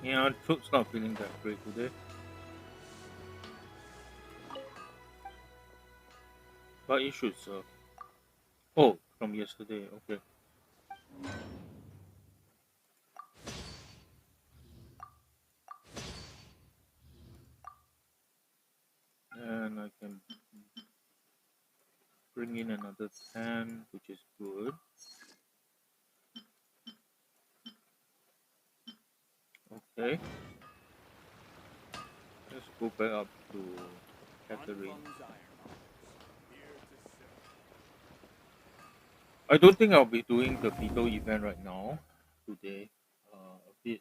Yeah, throat's not feeling that great today. But it should serve. Oh, from yesterday. Okay. And I can bring in another 10, which is good. Okay. Let's go back up to Catherine. I don't think I'll be doing the Beetle event right now today. A bit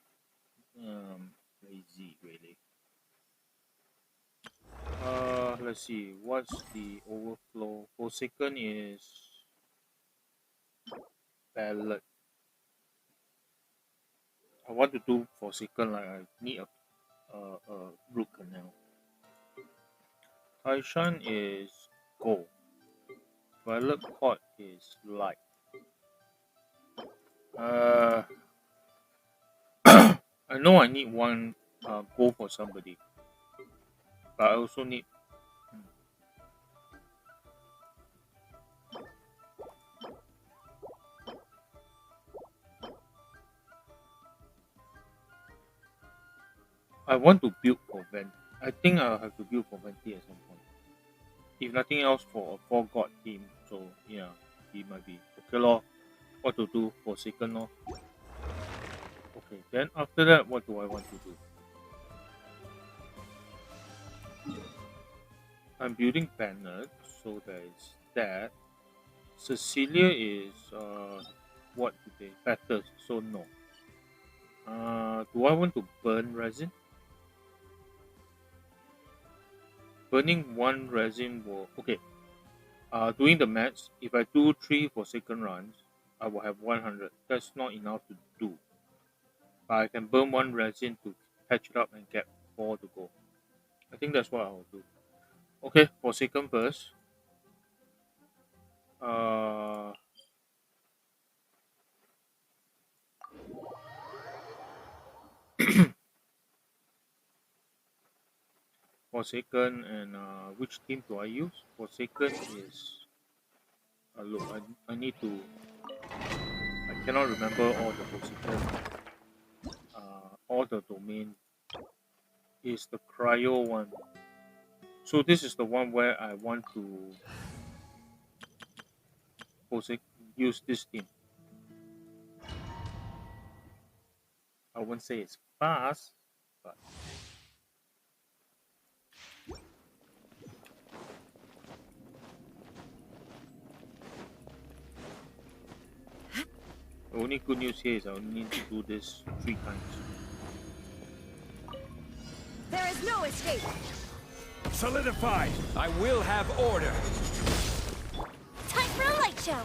lazy, really. Let's see. What's the overflow? Forsaken is ballad. I want to do Forsaken like I need a root canal. Taishan is gold. Violet Court is light. Uh, I know I need one gold for somebody, but I also need. I want to build for Vent. I think I'll have to build for Venti at some point. If nothing else, for a 4 god team. So yeah, he might be okay lor. What to do? Forsaken lor. Okay, then after that, what do I want to do? I'm building Bennett, so there is that. Cecilia is what do they batters, so no. Do I want to burn resin? Burning one resin will okay. Doing the maths, if I do 3 Forsaken runs, I will have 100. That's not enough to do. But I can burn one resin to patch it up and get 4 to go. I think that's what I'll do. Okay, Forsaken first. Uh, Forsaken and which team do I use? Forsaken is look. I need to. I cannot remember all the Forsaken. All the domain is the cryo one. So this is the one where I want to use this team. I won't say it's fast, but the only good news here is I only need to do this 3 times. There is no escape. Solidified! I will have order! Time for a light show.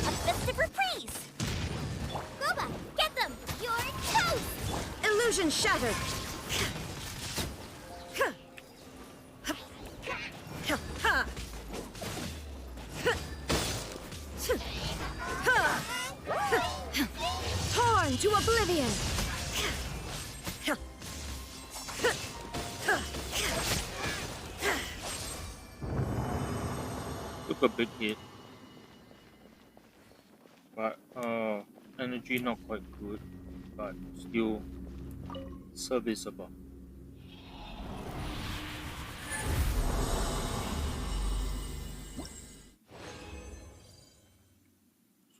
A festive reprise. Boba, get them. You're toast. Illusion shattered. Torn to oblivion. Took a big hit, but energy not quite good, but still serviceable.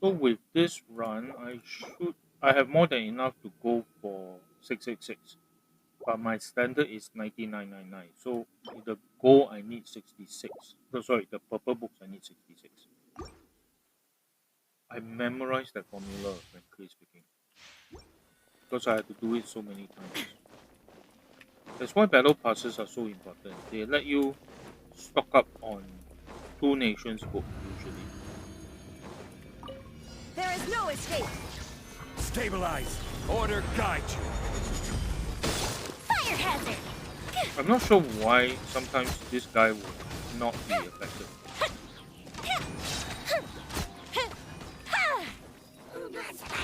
So with this run, I have more than enough to go for 666, but my standard is 9999. So the goal I need 66. No, sorry, the purple books I need 66. I memorized that formula, frankly speaking, because I had to do it so many times. That's why battle passes are so important. They let you stock up on 2 nations book usually. There is no escape. Stabilize! Order guide you! Fire hazard. I'm not sure why sometimes this guy will not be effective.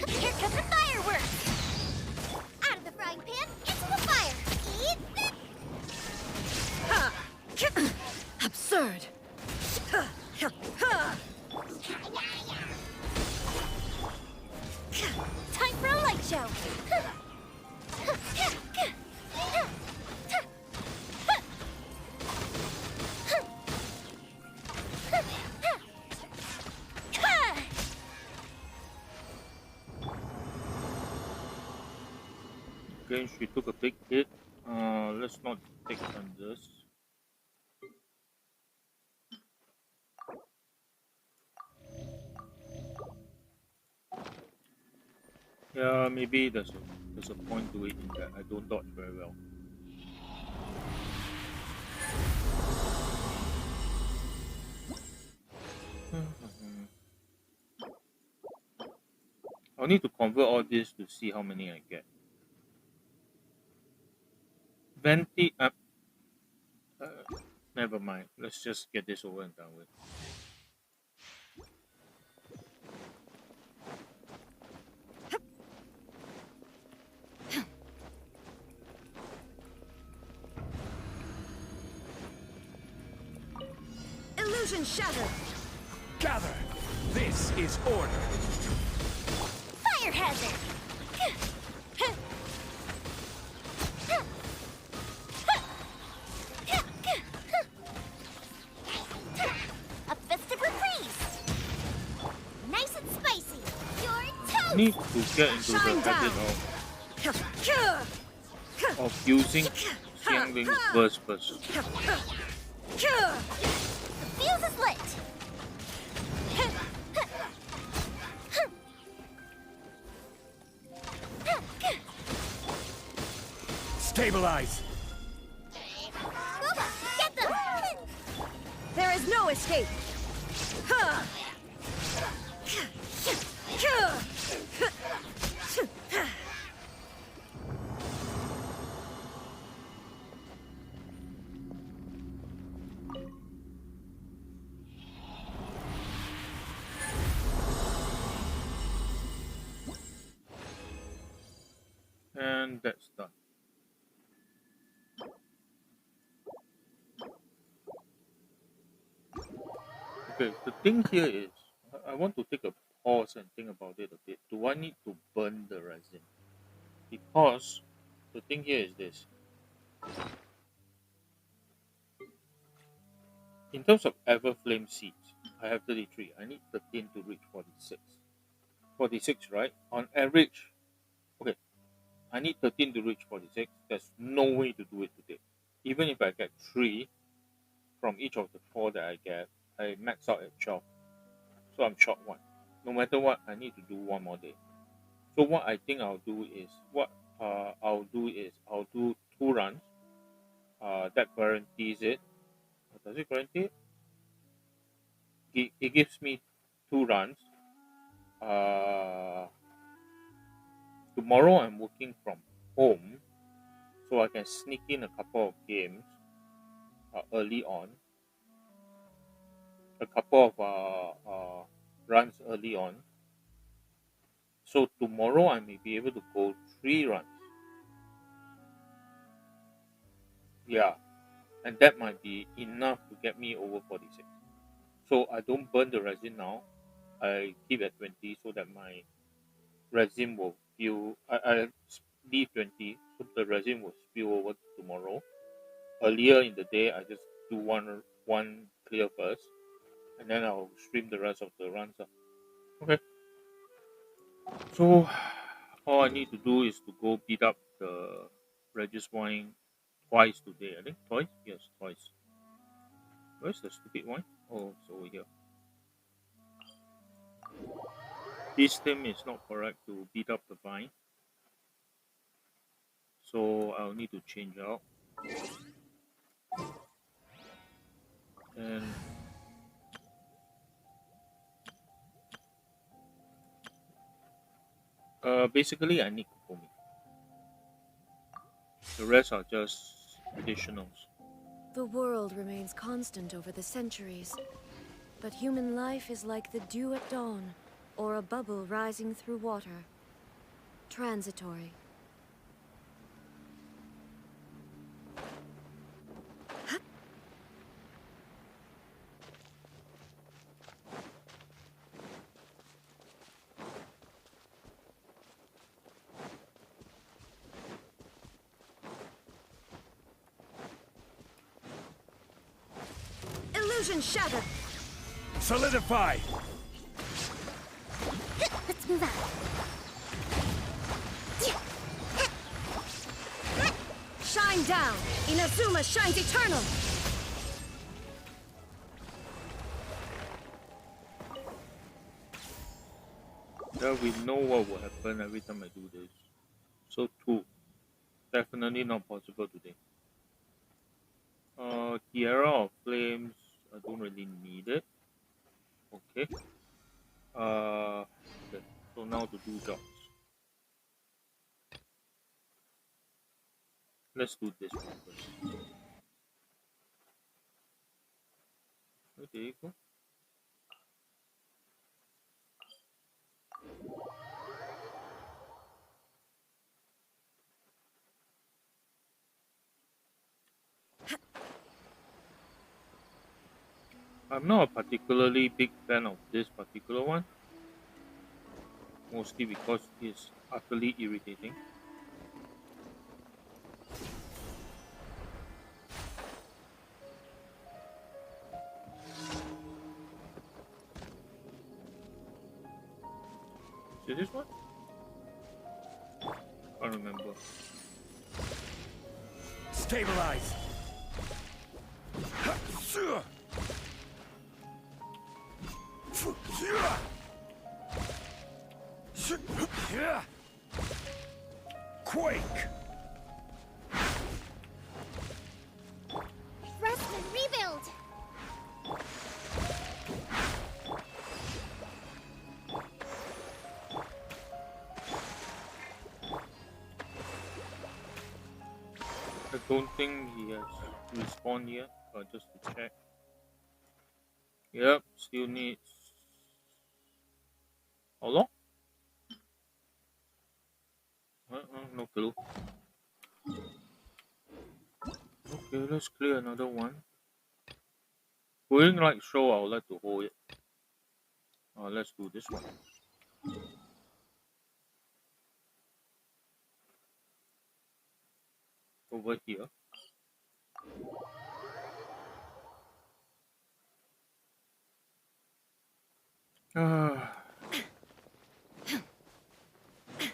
Here comes the fireworks! Out of the frying pan, into the fire! Eat this! Absurd. Time for a light show! Okay, she took a big hit. Let's not take on this. Yeah, maybe there's a point to it in that I don't dodge very well. I'll need to convert all this to see how many I get. Venti, uh, never mind. Let's just get this over and done with. Illusion shattered. Gather! This is order! Fire hazard! A festive reprise! Nice and spicy! You're toast! Need to get into the Shine habit of using Xiangling's burst first. The fuse is lit! Stabilize! Boba, get them! There is no escape. And that's done. Okay, the thing here is, I want to take a pause and think about it a bit. Do I need to burn the resin? Because the thing here is this. In terms of Everflame seeds, I have 33. I need 13 to reach 46. 46, right? On average, okay, I need 13 to reach 46. There's no way to do it today. Even if I get 3 from each of the 4 that I get, I max out at 12. So I'm short 1. No matter what, I need to do 1 more day. So what I think I'll do is, I'll do 2 runs. That guarantees it. Does it guarantee it? It gives me 2 runs. Tomorrow I'm working from home, so I can sneak in a couple of games early on, a couple of runs early on. So tomorrow I may be able to go 3 runs. Yeah, and that might be enough to get me over 46. So I don't burn the resin now. I keep at 20 so that my resin will spill. I leave 20 so the resin will spill over tomorrow. Earlier in the day, I just do one clear first, and then I'll stream the rest of the runs up. Okay. So all I need to do is to go beat up the Regis wine twice today. I think twice. Yes, twice. Where's the stupid wine? Oh, it's over here. This stem is not correct to beat up the vine, so I'll need to change out. And basically, I need Kokomi. The rest are just additionals. The world remains constant over the centuries, but human life is like the dew at dawn, or a bubble rising through water. Transitory. Illusion shattered! Solidify! Let's move out. Shine down! Inazuma shines eternal! Yeah, we know what will happen every time I do this. So 2. Definitely not possible today. Tiara of Flames, I don't really need it. Okay. Okay. So now to do jobs. Let's do this one first. Okay, there you go. I'm not a particularly big fan of this particular one, mostly because it's utterly irritating. See this one? Can't remember. Stabilize! Quake! Rest and rebuild. I don't think he has respawned yet, just to check. Yep, still needs. How long? No clue. Okay, let's clear another one. Going like show, I would like to hold it. Let's do this one. Over here.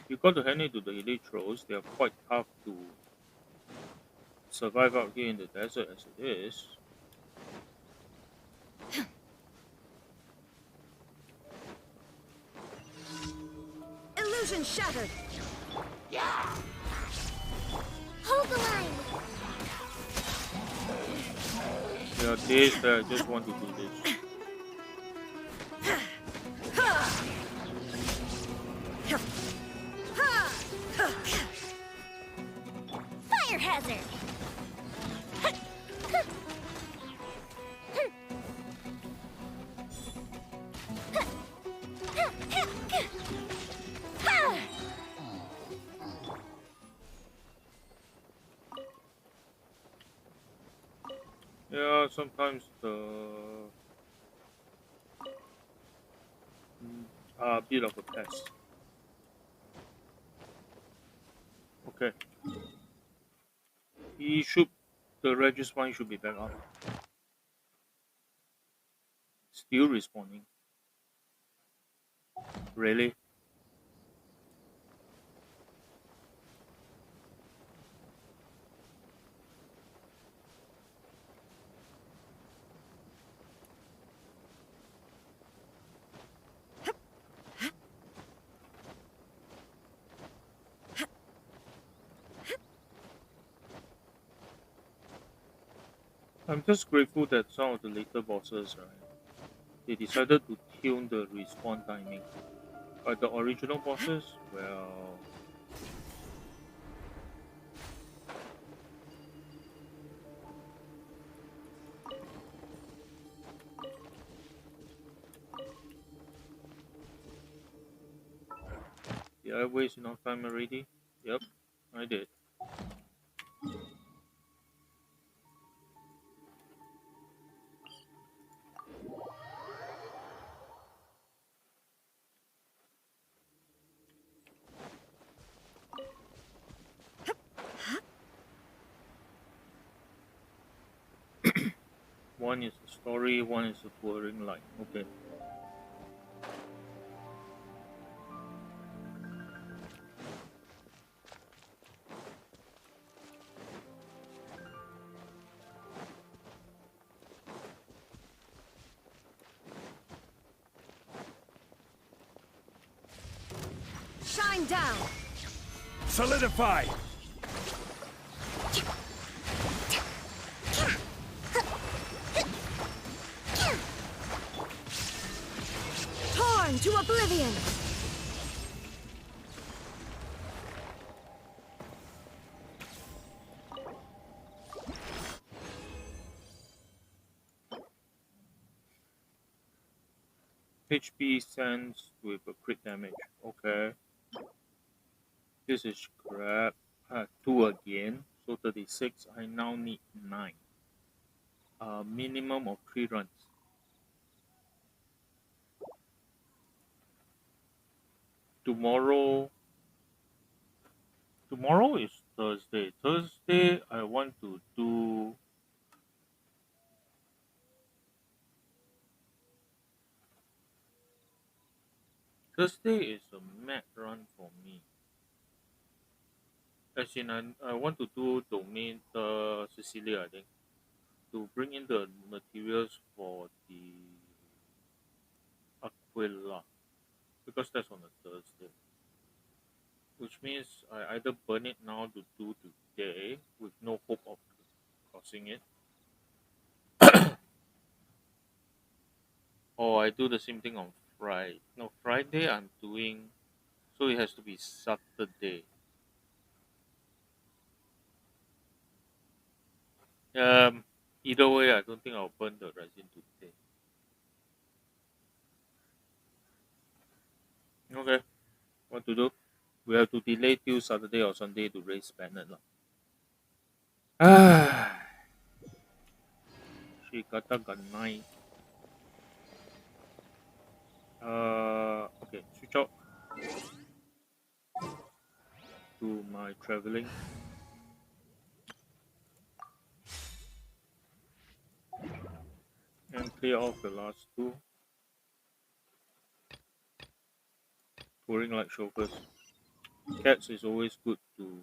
You got to hand it to the elite trolls. They are quite tough to survive out here in the desert as it is. Illusion shattered! Hold the line. There are days that I just want to do this. Fire hazard. Yeah, sometimes the a bit of a test. Okay, he should. The Regis should be back up. Still respawning. Really? I'm just grateful that some of the later bosses, right, they decided to tune the respawn timing. But the original bosses, well, Did I waste enough time already? Yep, I did. One is the story, one is the touring light. Okay. Shine down! Solidify! Torn to oblivion! HP sends with a crit damage. Okay. This is crap. 2 again. So 36. I now need 9. Minimum of 3 runs. Tomorrow. Tomorrow is Thursday. Thursday, I want to do. Thursday is a mad run for me. As in, I want to do domain Sicilia, I think, to bring in the materials for the Aquila, because that's on a Thursday. Which means I either burn it now to do today with no hope of crossing it, or I do the same thing on Friday. No, Friday I'm doing, so it has to be Saturday. Um, Either way, I don't think I'll burn the resin today. Okay, what to do? We have to delay till Saturday or Sunday to raise banner lah. Ah, Shikata got 9. Okay, switch out to my traveling and clear off the last 2. Touring light show first. Cats is always good to.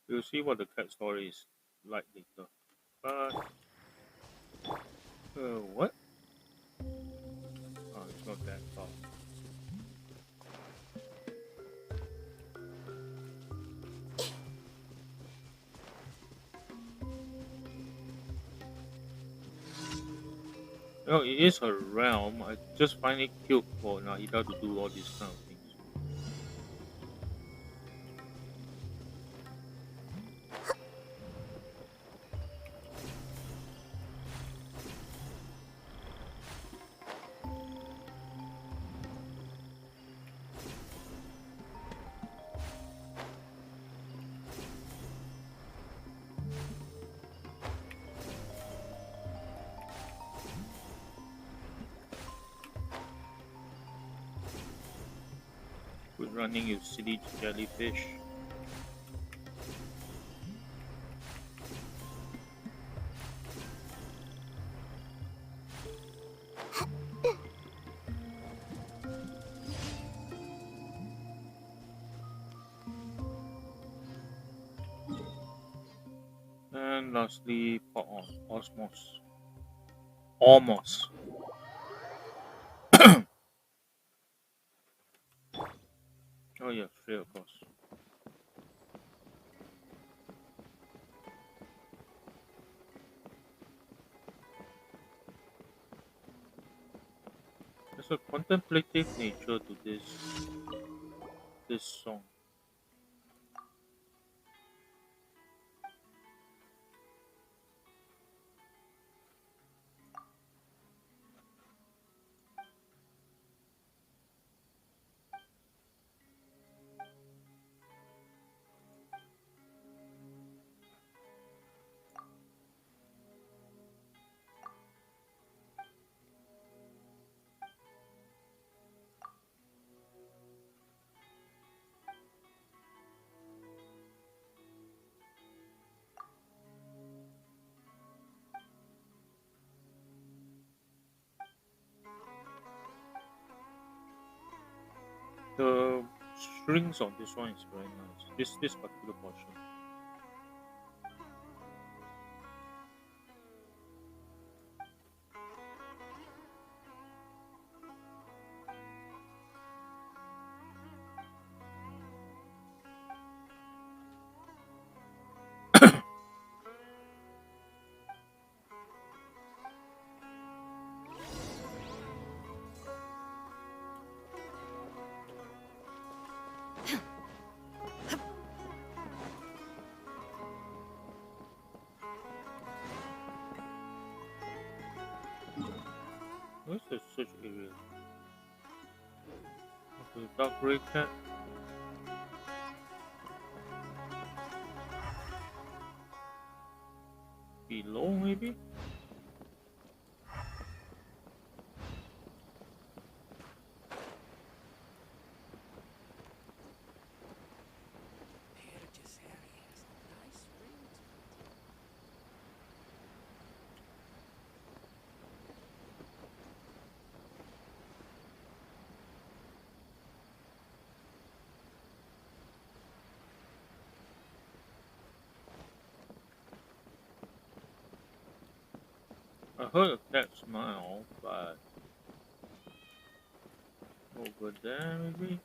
We'll see what the cat story is like later. But what? Oh, it's not that far. Well, it is her realm. I just find it cute for Nahida to do all these kind of things. Quit running, you silly jellyfish. And lastly, pot on Osmos. Almost. Oh yeah, straight across. There's a contemplative nature to this song. The strings on this one is very nice. This particular portion. Where's the search area? Okay, dark gray cat. Below maybe? I heard a cat smile, but over there maybe?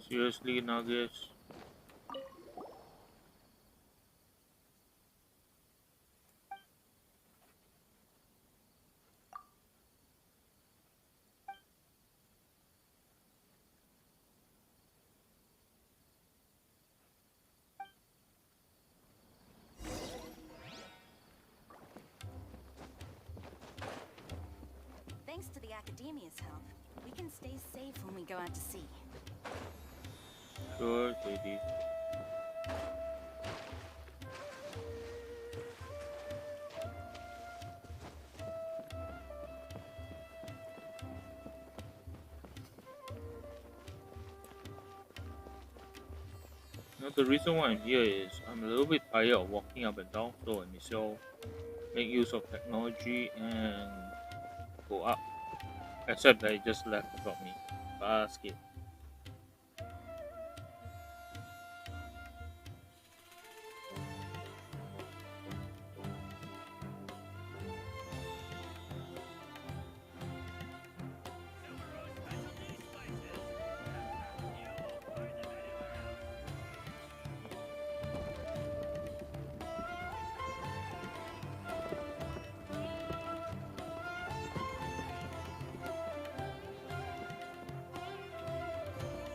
Seriously, Nuggets? Thanks to the Academia's help, we can stay safe when we go out to sea. Sure, JD. Now, the reason why I'm here is I'm a little bit tired of walking up and down, so I may still make use of technology and go up. Except that it just left without me. Basket.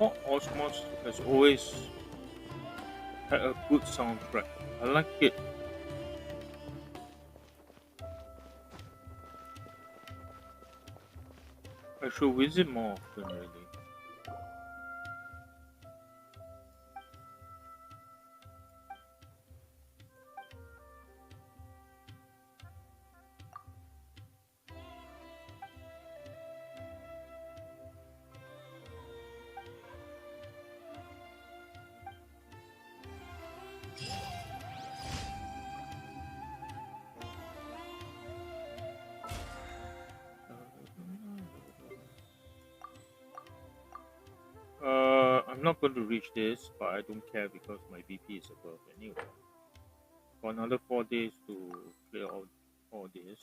Port Osmos has always had a good soundtrack. I like it. I should visit more often, really. I'm not going to reach this, but I don't care because my BP is above anyway. For another 4 days to clear all this.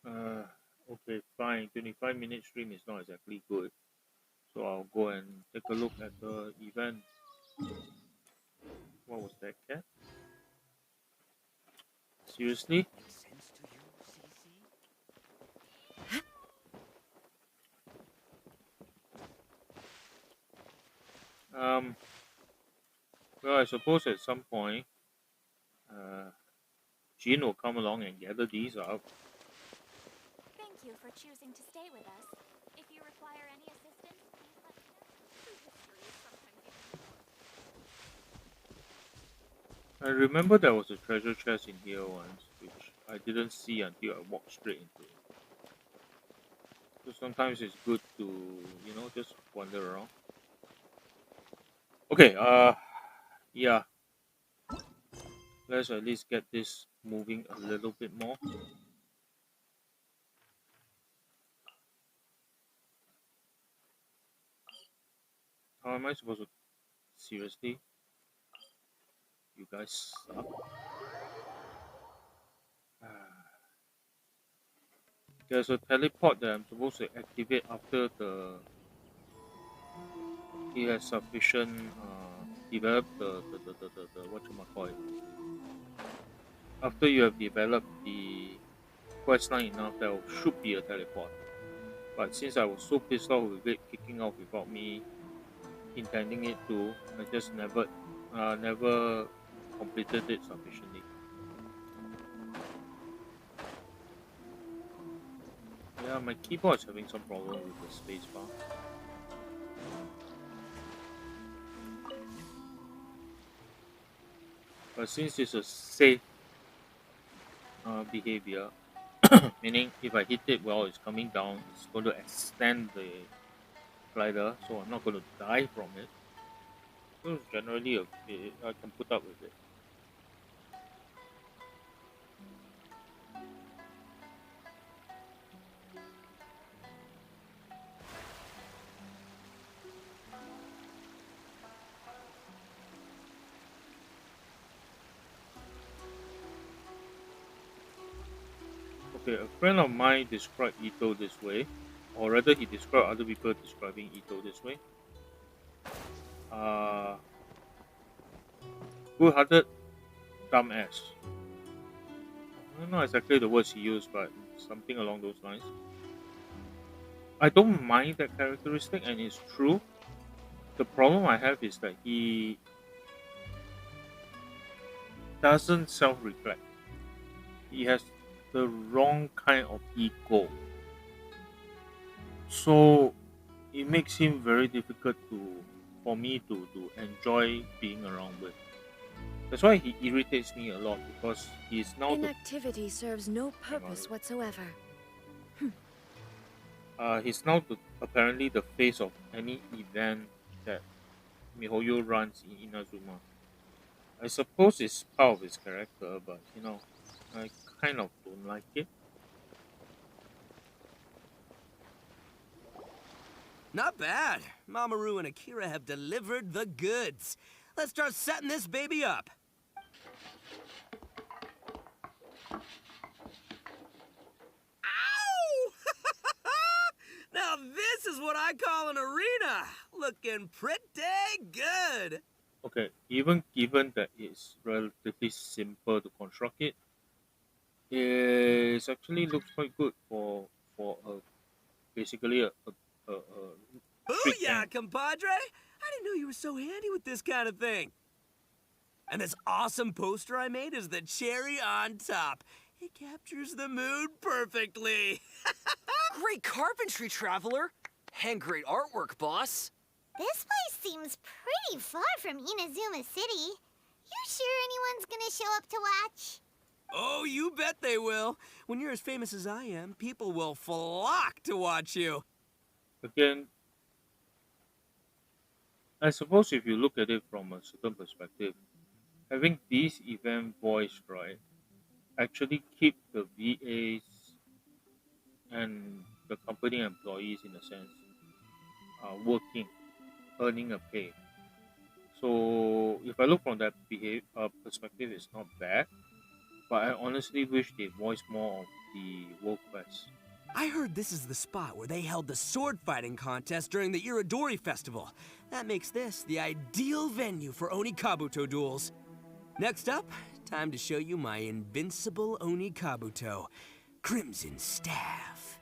Uh, okay, fine. 25-minute stream is not exactly good. So I'll go and take a look at the event. What was that, cat? Seriously? Um, well, I suppose at some point, Jean will come along and gather these up. Thank you for choosing to stay with us. If you require any assistance, please let me know. I remember there was a treasure chest in here once, which I didn't see until I walked straight into it. So sometimes it's good to, just wander around. Okay, yeah, let's at least get this moving a little bit more. How am I supposed to? Seriously? You guys suck. There's a teleport that I'm supposed to activate after he has sufficient developed the what you call it. After you have developed the quest line enough, there should be a teleport. But since I was so pissed off with it kicking off without me intending it to, I just never completed it sufficiently. Yeah, my keyboard is having some problem with the spacebar. But since it's a safe behavior, meaning if I hit it while it's coming down, it's going to extend the glider, so I'm not going to die from it. So generally, I can put up with it. Okay, a friend of mine described Ito this way, or rather, he described other people describing Ito this way. Uh, Good-hearted dumbass. I don't know exactly the words he used, but something along those lines. I don't mind that characteristic, and it's true. The problem I have is that he doesn't self-reflect. He has the wrong kind of ego, so it makes him very difficult for me to enjoy being around with. That's why he irritates me a lot because he's now Inactivity serves no purpose whatsoever. apparently the face of any event that Mihoyo runs in Inazuma. I suppose it's part of his character, but I kind of don't like it. Not bad. Mamoru and Akira have delivered the goods. Let's start setting this baby up. Ow! Now this is what I call an arena. Looking pretty good. Okay, even given that it's relatively simple to construct it, it actually looks quite good for basically a street Booyah, camp. compadre! I didn't know you were so handy with this kind of thing. And this awesome poster I made is the cherry on top. It captures the mood perfectly. Great carpentry, traveler! And great artwork, boss! This place seems pretty far from Inazuma City. You sure anyone's gonna show up to watch? Oh, you bet they will. When you're as famous as I am, people will flock to watch you. Again, I suppose if you look at it from a certain perspective, having these event voiced right actually keep the VAs and the company employees in a sense working, earning a pay. So if I look from that perspective, it's not bad. But I honestly wish they voiced more of the World Quest. I heard this is the spot where they held the sword fighting contest during the Iridori Festival. That makes this the ideal venue for Oni Kabuto duels. Next up, time to show you my invincible Oni Kabuto, Crimson Staff.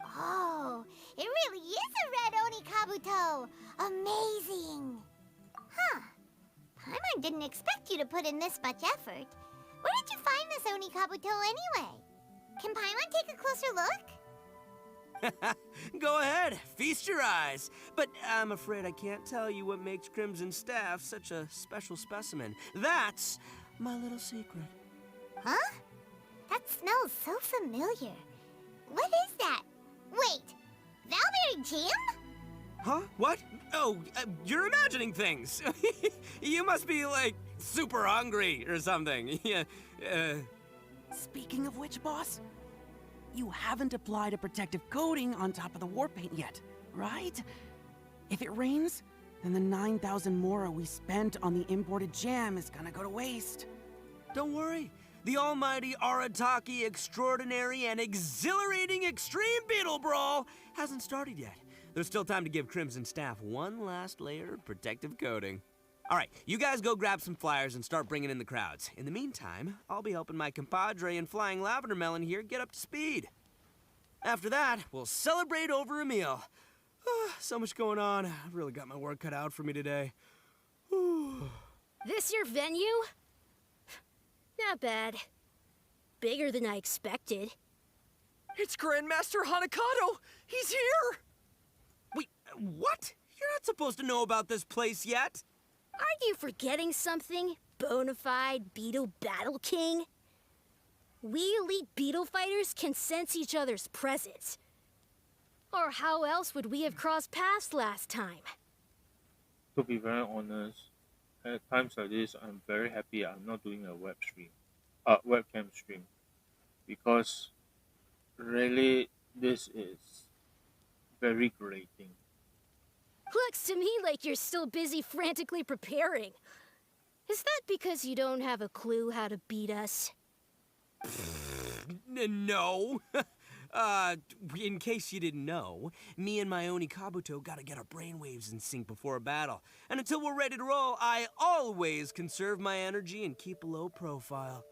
Oh, it really is a red Oni Kabuto! Amazing! Huh. Paimon didn't expect you to put in this much effort. Where did you find this Oni Kabuto anyway? Can Paimon take a closer look? Go ahead, feast your eyes. But I'm afraid I can't tell you what makes Crimson Staff such a special specimen. That's my little secret. Huh? That smells so familiar. What is that? Wait, Valberry Jam? Huh? What? Oh, you're imagining things. You must be, like, super hungry or something. Yeah, Speaking of which, boss, you haven't applied a protective coating on top of the war paint yet, right? If it rains, then the 9,000 mora we spent on the imported jam is gonna go to waste. Don't worry. The almighty Arataki extraordinary and exhilarating extreme beetle brawl hasn't started yet. There's still time to give Crimson Staff one last layer of protective coating. All right, you guys go grab some flyers and start bringing in the crowds. In the meantime, I'll be helping my compadre and Flying Lavender Melon here get up to speed. After that, we'll celebrate over a meal. So much going on. I've really got my work cut out for me today. This your venue? Not bad. Bigger than I expected. It's Grandmaster Hanakato! He's here! Wait, what? You're not supposed to know about this place yet. Aren't you forgetting something? Bonafide Beetle Battle King? We elite beetle fighters can sense each other's presence. Or how else would we have crossed paths last time? To be very honest, at times like this, I'm very happy I'm not doing a webcam stream, because really this is very grating. Looks to me like you're still busy frantically preparing. Is that because you don't have a clue how to beat us? No. In case you didn't know, me and my Oni Kabuto gotta get our brainwaves in sync before a battle. And until we're ready to roll, I always conserve my energy and keep a low profile.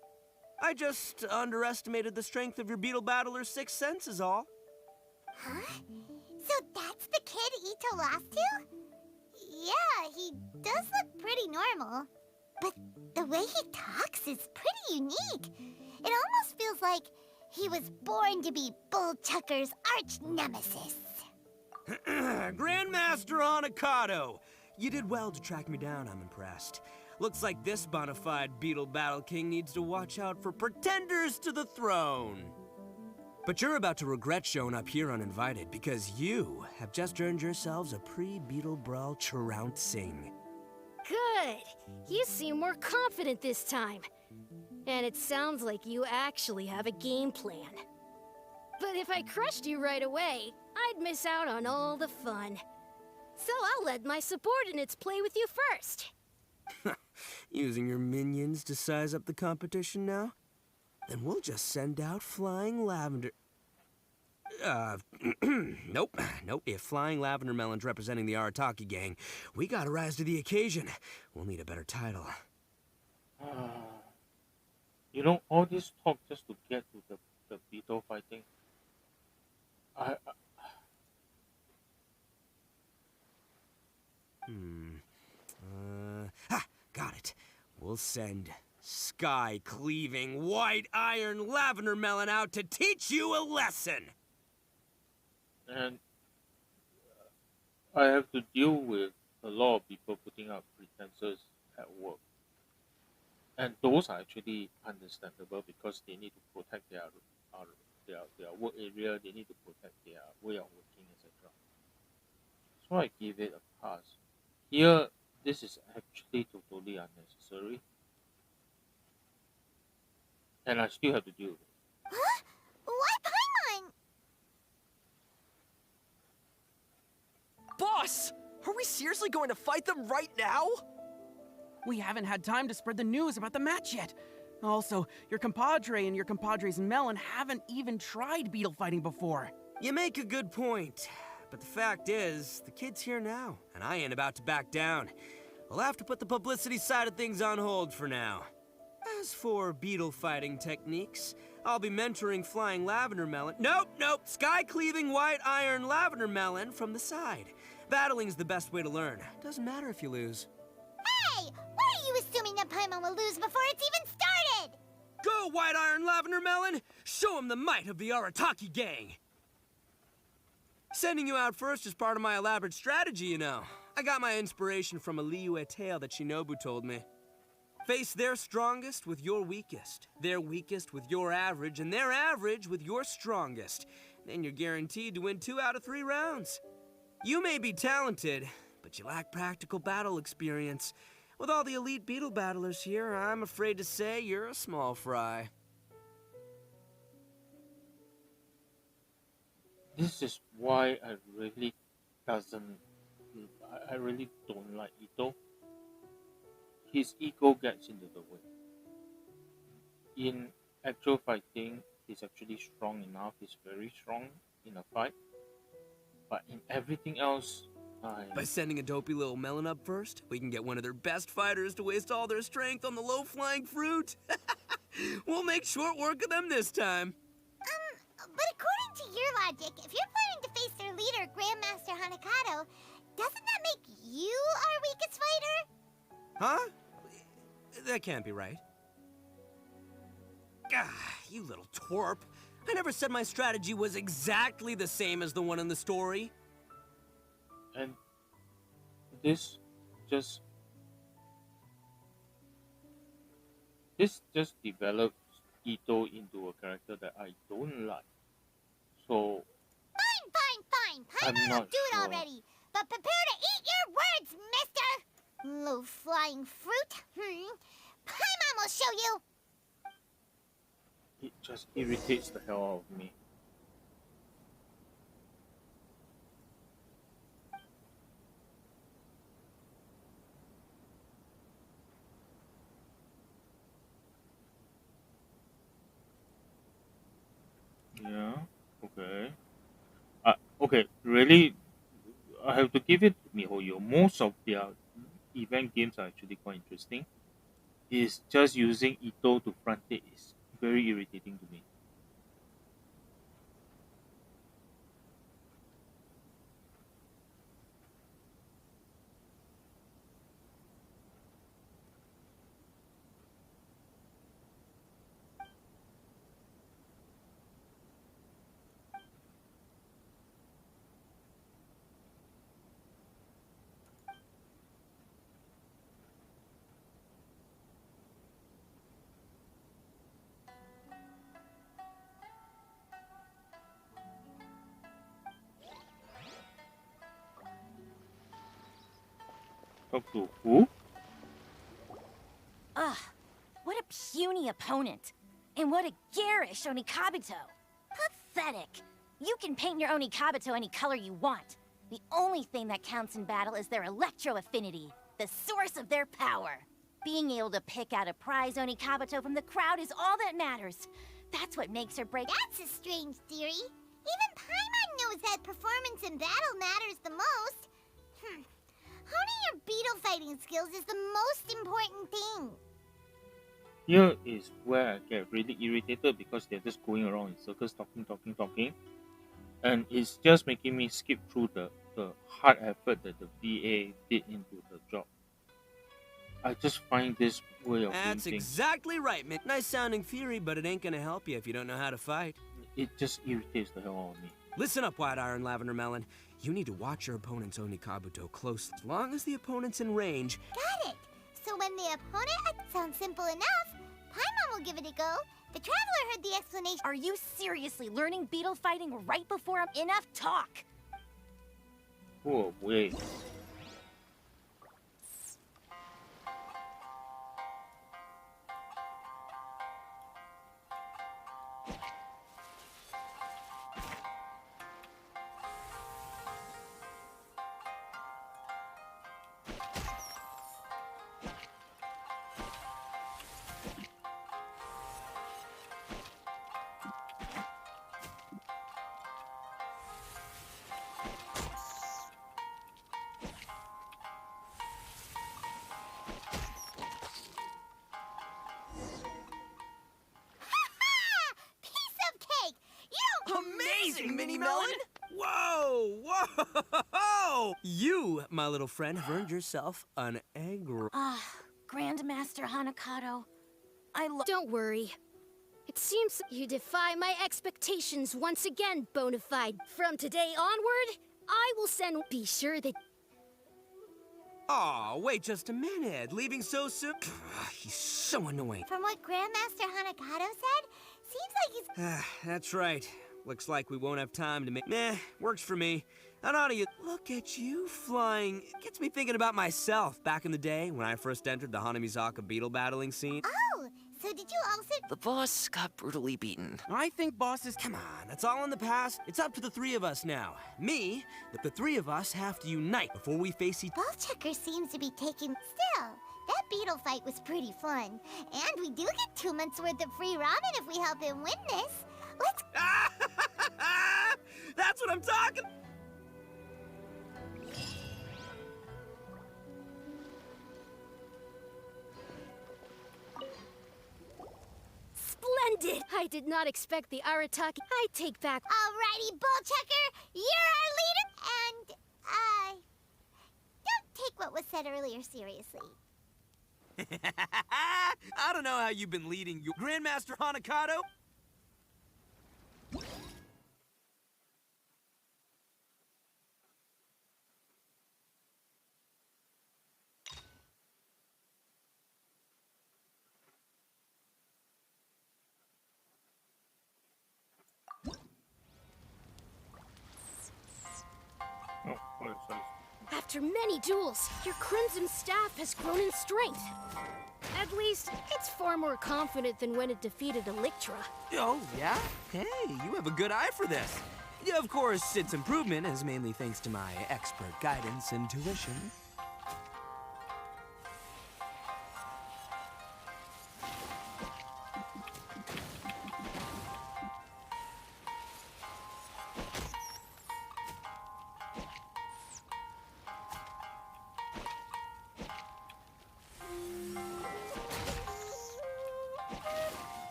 I just underestimated the strength of your beetle battler's sixth sense is all. Huh? So that's the kid Ito lost to? Yeah, he does look pretty normal. But the way he talks is pretty unique. It almost feels like he was born to be Bullchucker's arch nemesis. Grandmaster Hanakato! You did well to track me down, I'm impressed. Looks like this bona fide Beetle Battle King needs to watch out for pretenders to the throne. But you're about to regret showing up here uninvited, because you have just earned yourselves a pre-Beetle Brawl trouncing. Good. You seem more confident this time. And it sounds like you actually have a game plan. But if I crushed you right away, I'd miss out on all the fun. So I'll let my subordinates play with you first. Using your minions to size up the competition now? Then we'll just send out Flying Lavender... Nope. If Flying Lavender Melon's representing the Arataki gang, we gotta rise to the occasion. We'll need a better title. You know, all this talk just to get to the beetle fighting. Got it. We'll send sky-cleaving white iron lavender melon out to teach you a lesson. And I have to deal with a lot of people putting up pretenses at work. And those are actually understandable because they need to protect their work area, they need to protect their way of working, etc. So I give it a pass. Here, this is actually totally unnecessary. And I still have to deal with it. Huh? Why Paimon? Boss! Are we seriously going to fight them right now? We haven't had time to spread the news about the match yet. Also, your compadre and your compadre's melon haven't even tried beetle fighting before. You make a good point. But the fact is, the kid's here now, and I ain't about to back down. We'll have to put the publicity side of things on hold for now. As for beetle fighting techniques, I'll be mentoring Flying Lavender Melon. Nope. Sky-cleaving white iron lavender melon from the side. Battling's the best way to learn. Doesn't matter if you lose. Hey! Why are you assuming that Paimon will lose before it's even started? Go, white iron lavender melon! Show him the might of the Arataki gang! Sending you out first is part of my elaborate strategy, you know. I got my inspiration from a Liyue tale that Shinobu told me. Face their strongest with your weakest, their weakest with your average, and their average with your strongest. Then you're guaranteed to win 2 out of 3 rounds. You may be talented, but you lack practical battle experience. With all the elite beetle battlers here, I'm afraid to say you're a small fry. This is why I really doesn't I really don't like Ito. His ego gets into the way. In actual fighting, he's actually strong enough. He's very strong in a fight. But in everything else, By sending a dopey little melon up first, we can get one of their best fighters to waste all their strength on the low-flying fruit. We'll make short work of them this time. But according to your logic, if you're planning to face their leader, Grandmaster Hanakato, doesn't that make you our weakest fighter? Huh? That can't be right. Ah, you little twerp. I never said my strategy was exactly the same as the one in the story. and this just this just develops Ito into a character that I don't like. So Fine. I'm Paimon will not do it sure. already. But prepare to eat your words, mister! Low-flying fruit. Paimon will show you! It just irritates the hell out of me. Yeah. Okay. Okay. Really, I have to give it to MiHoYo. Most of their event games are actually quite interesting. It's just using Ito to front it is very irritating to me. Talk to who? Ugh, what a puny opponent. And what a garish Onikabuto. Pathetic. You can paint your Onikabuto any color you want. The only thing that counts in battle is their electro affinity, the source of their power. Being able to pick out a prize Onikabuto from the crowd is all that matters. That's what makes or breaks. That's a strange theory. Even Paimon knows that performance in battle matters the most. Honing your beetle fighting skills is the most important thing. Here is where I get really irritated because they're just going around in circles talking. And it's just making me skip through the hard effort that the VA did into the job. I just find this way of doing That's things, exactly right, man. Nice sounding theory, but it ain't gonna help you if you don't know how to fight. it just irritates the hell out of me. Listen up, White Iron Lavender Melon. You need to watch your opponent's Onikabuto closely. As long as the opponent's in range, Got it. So when the opponent sounds simple enough, Paimon will give it a go. The traveler heard the explanation. Are you seriously learning beetle fighting right before enough talk? Oh, wait. Piece of cake! You don't... Amazing, Mini Melon! whoa, whoa! You, my little friend, have earned yourself an egg roll. Ah, Grandmaster Hanakato. Don't worry. It seems you defy my expectations once again, Bonafide. From today onward, I will send... Be sure that... Aw, wait just a minute. Leaving so soon? He's so annoying. From what Grandmaster Hanakato said, seems like he's... That's right. Looks like we won't have time to make... Meh, works for me. How naughty you... Look at you flying. It gets me thinking about myself back in the day when I first entered the Hanamizaka beetle battling scene. Oh, So did you also... The boss got brutally beaten. I think boss is... Come on, that's all in the past. It's up to the three of us now. Me, but the three of us have to unite before we face each... Ball Checker seems to be taking... Still, that beetle fight was pretty fun. And we do get 2 months worth of free ramen if we help him win this. Let's... That's what I'm talking... Splendid! I did not expect the Arataki. I take back. Alrighty, Ball Checker, you're our leader. And, don't take what was said earlier seriously. I don't know how you've been leading your... Grandmaster Hanakato? Oh, sorry. After many duels, your Crimson Staff has grown in strength. At least, it's far more confident than when it defeated Electra. Oh, yeah? Hey, you have a good eye for this. Yeah, of course, its improvement is mainly thanks to my expert guidance and tuition.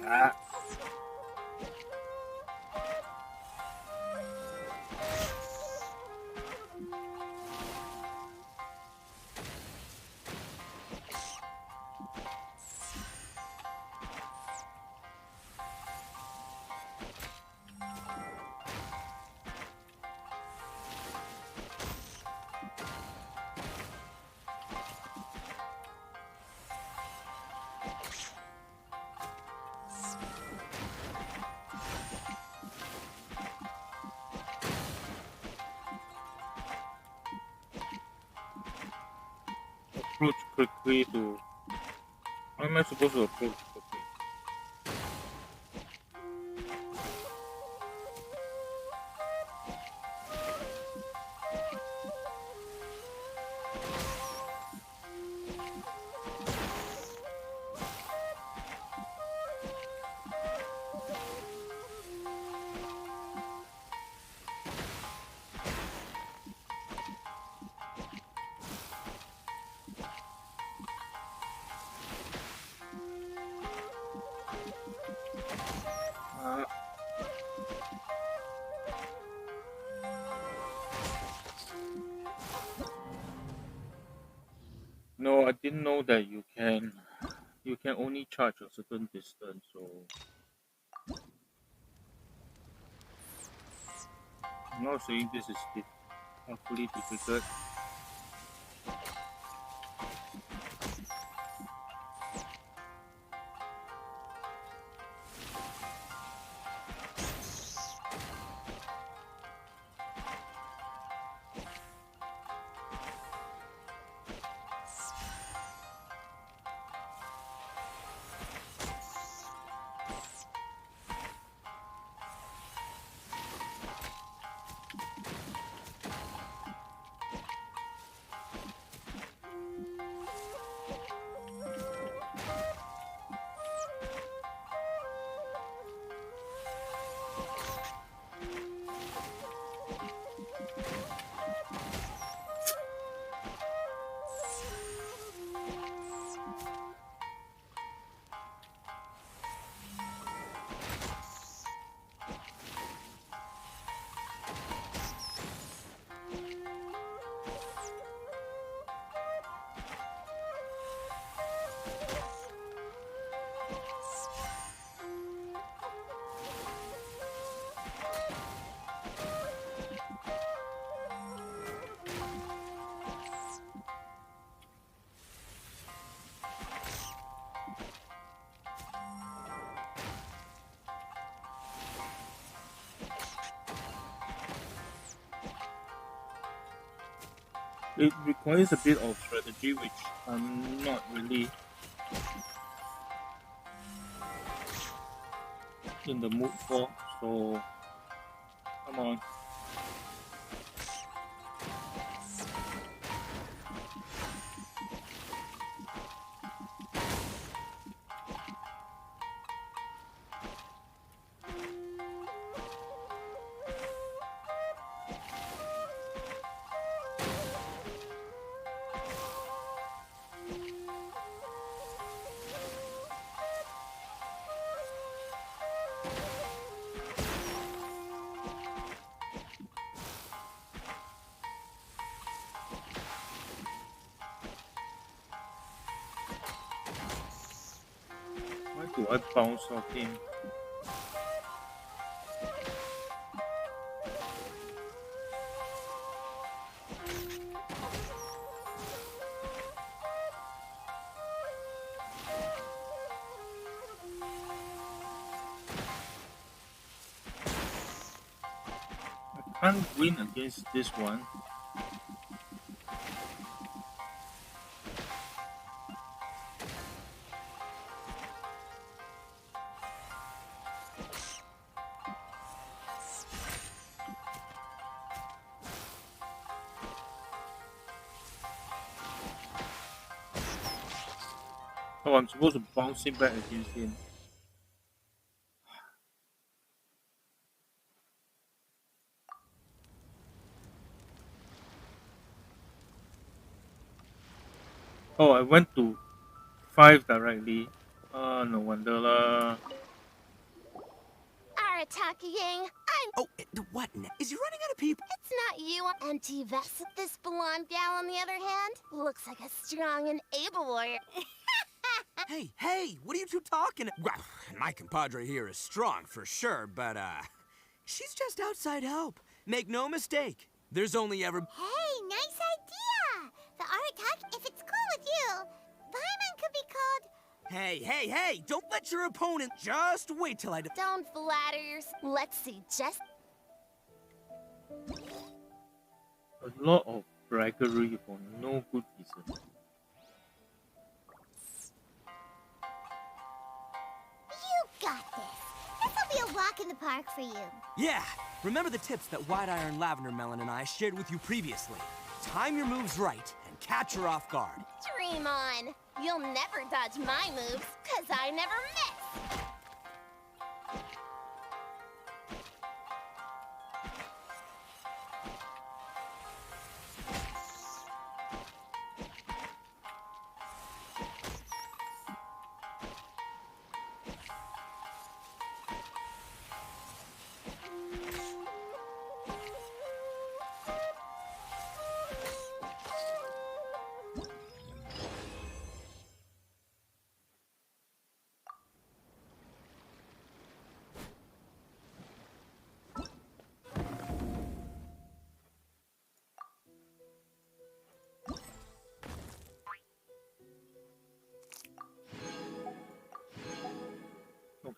Ah. Approach quickly to... How am I supposed to approach quickly? No, I didn't know that you can only charge a certain distance, so I'm not saying this is awfully difficult. It requires a bit of strategy, which I'm not really in the mood for. So come on. Why do I bounce off him? I can't win against this one. Oh, I'm supposed to bounce him back against him. Oh, I went to 5 directly. No wonder lah. Arataki Yang, Oh, what? Is he running out of people? it's not you, empty vest. This blonde gal, on the other hand, looks like a strong and able warrior. Hey, what are you two talking? Well, my compadre here is strong for sure, but she's just outside help. Make no mistake. There's only ever. Hey, nice idea! The Aratak, if it's cool with you, Paimon could be called... Hey! Don't let your opponent. Just wait till I. Don't flatter yourself. Let's see, just A lot of braggery for no good reason. You got this. This'll be a walk in the park for you. Yeah. Remember the tips that White Iron Lavender Melon and I shared with you previously. Time your moves right and catch her off guard. dream on. You'll never dodge my moves, 'cause I never miss.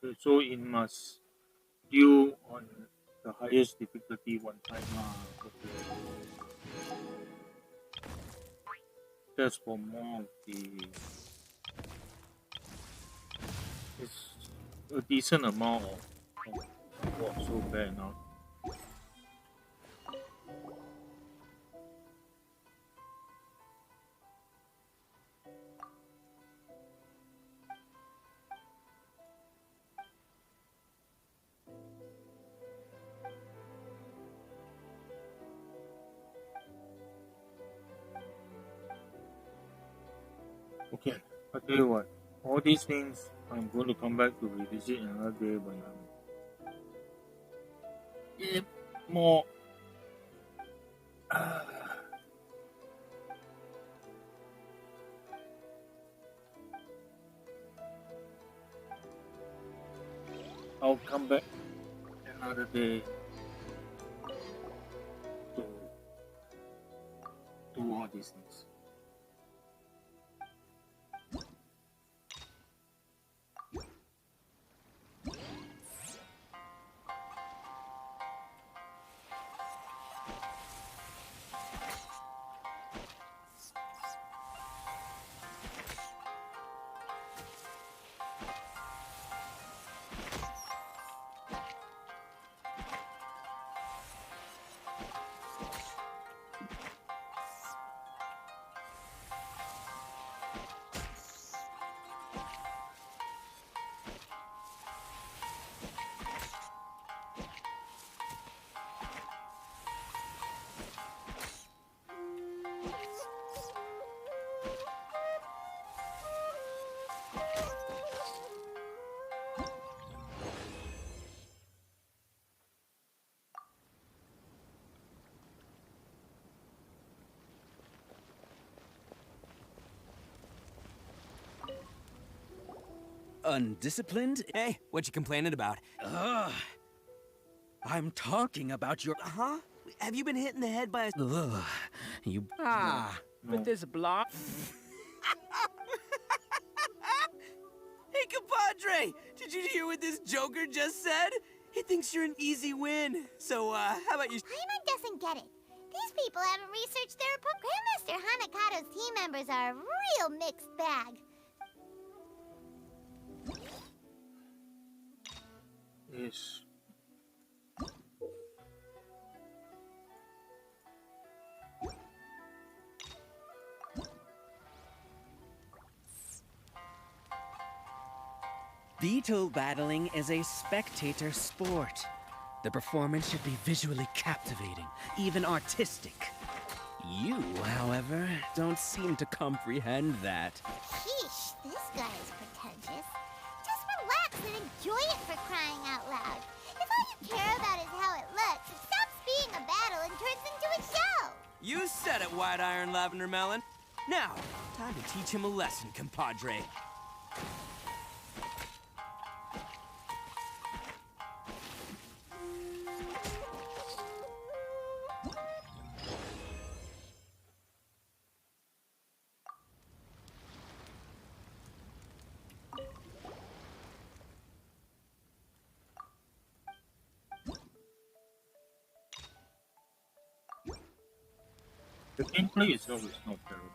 Okay, so it must deal on the highest difficulty one time. Okay. That's for more of the. It's a decent amount of what's so bad now. Okay, I tell you what, all these things I'm going to come back to revisit another day when I'm more. I'll come back another day to do all these things. undisciplined. Hey, what you complaining about? Ugh. I'm talking about your... Huh? Have you been hit in the head by a... Ugh. You... No. But this block... Hey, compadre! Did you hear what this joker just said? He thinks you're an easy win. So, how about you... Paimon doesn't get it. These people haven't researched their Grandmaster Hanakado's team members are a real mixed bag. Yes. Beetle battling is a spectator sport. The performance should be visually captivating, even artistic. You, however, don't seem to comprehend that. Sheesh, this guy is pretentious. Just relax and enjoy it for crying out loud. If all you care about is how it looks, it stops being a battle and turns into a show. You said it, White Iron Lavender Melon. Now, time to teach him a lesson, compadre. The gameplay itself is not terrible.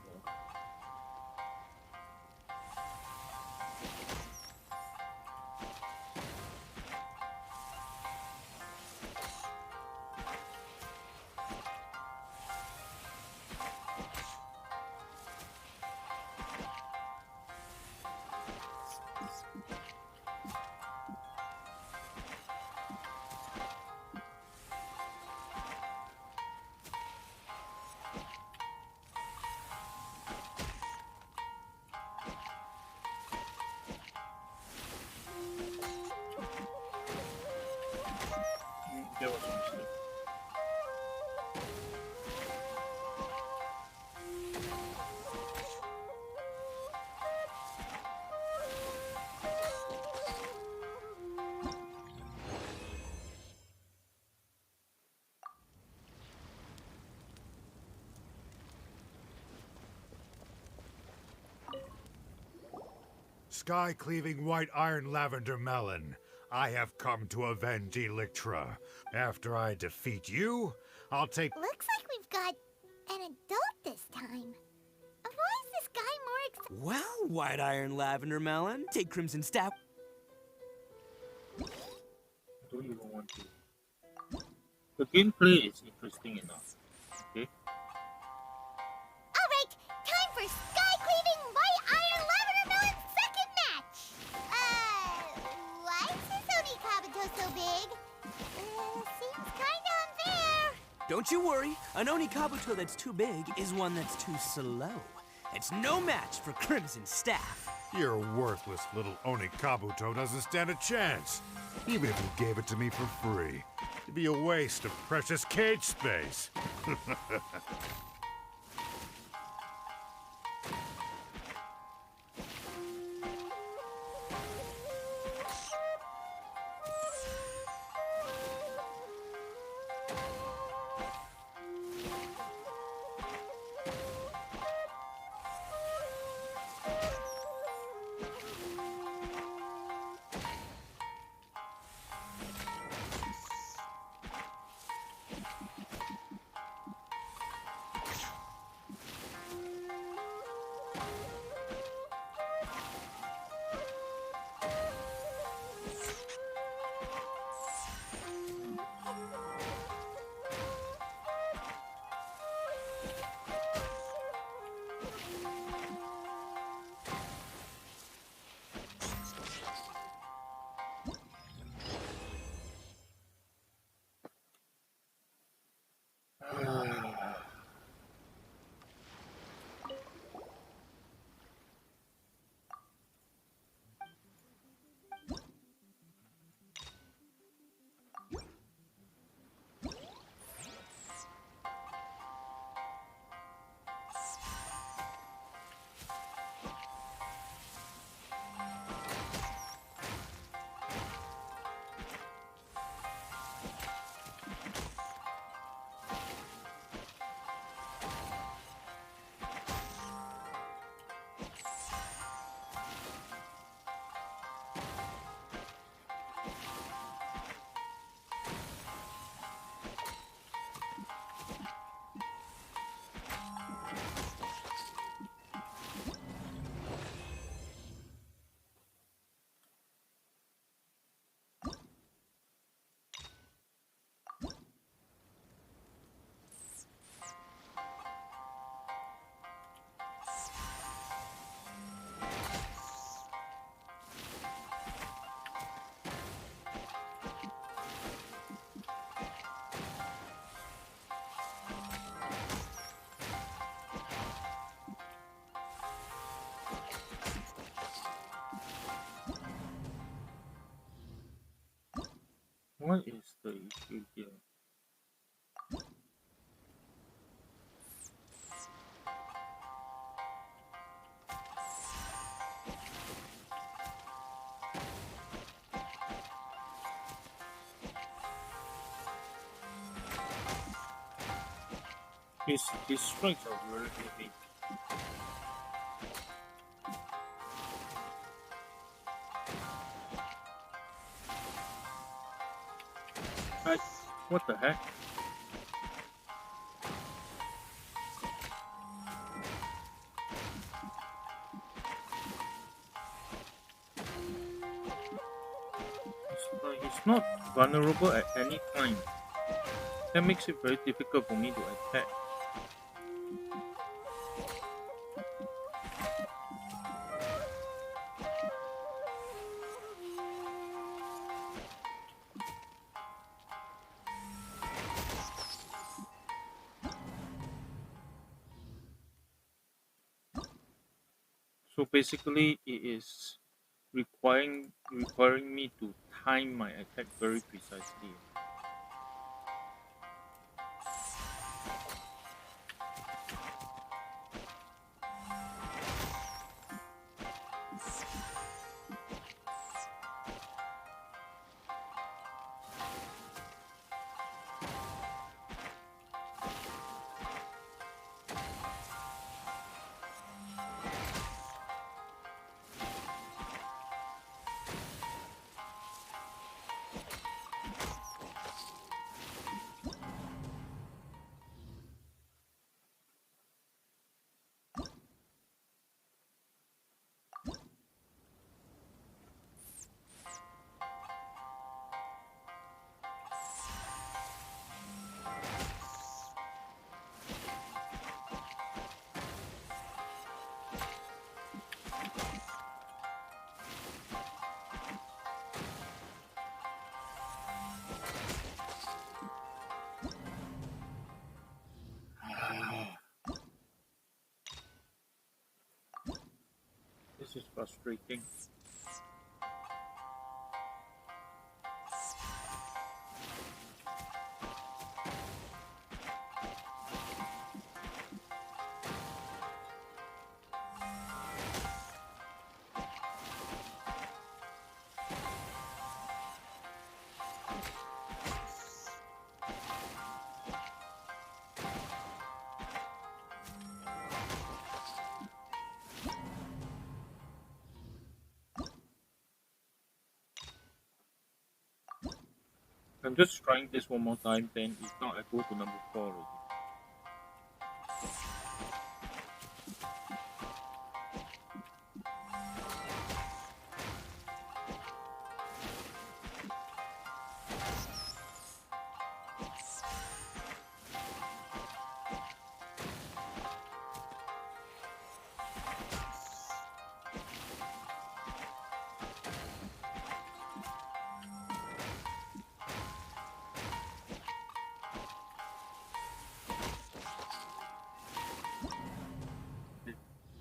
There was a mistake. Sky-cleaving white iron lavender melon, I have come to avenge Electra. After I defeat you, I'll take... Looks like we've got an adult this time. Why is this guy more Well, White Iron Lavender Melon, take Crimson Staff. I don't even want to. The gameplay is interesting enough. Okay. Alright, time for Sky-Cleaving White Iron Lavender Melon's second match! Why is his Oni Kabuto so big? Seems kinda unfair. Don't you worry, an Oni Kabuto that's too big is one that's too slow. It's no match for Crimson Staff. Your worthless little Oni Kabuto doesn't stand a chance. Even if you gave it to me for free. It'd be a waste of precious cage space. What is the issue here? His strikes are very heavy. I, what the heck? He's not vulnerable at any time. That makes it very difficult for me to attack. So basically, it is requiring me to time my attack very precisely. This is frustrating. I'm just trying this one more time, then if not, I go to number 4 already.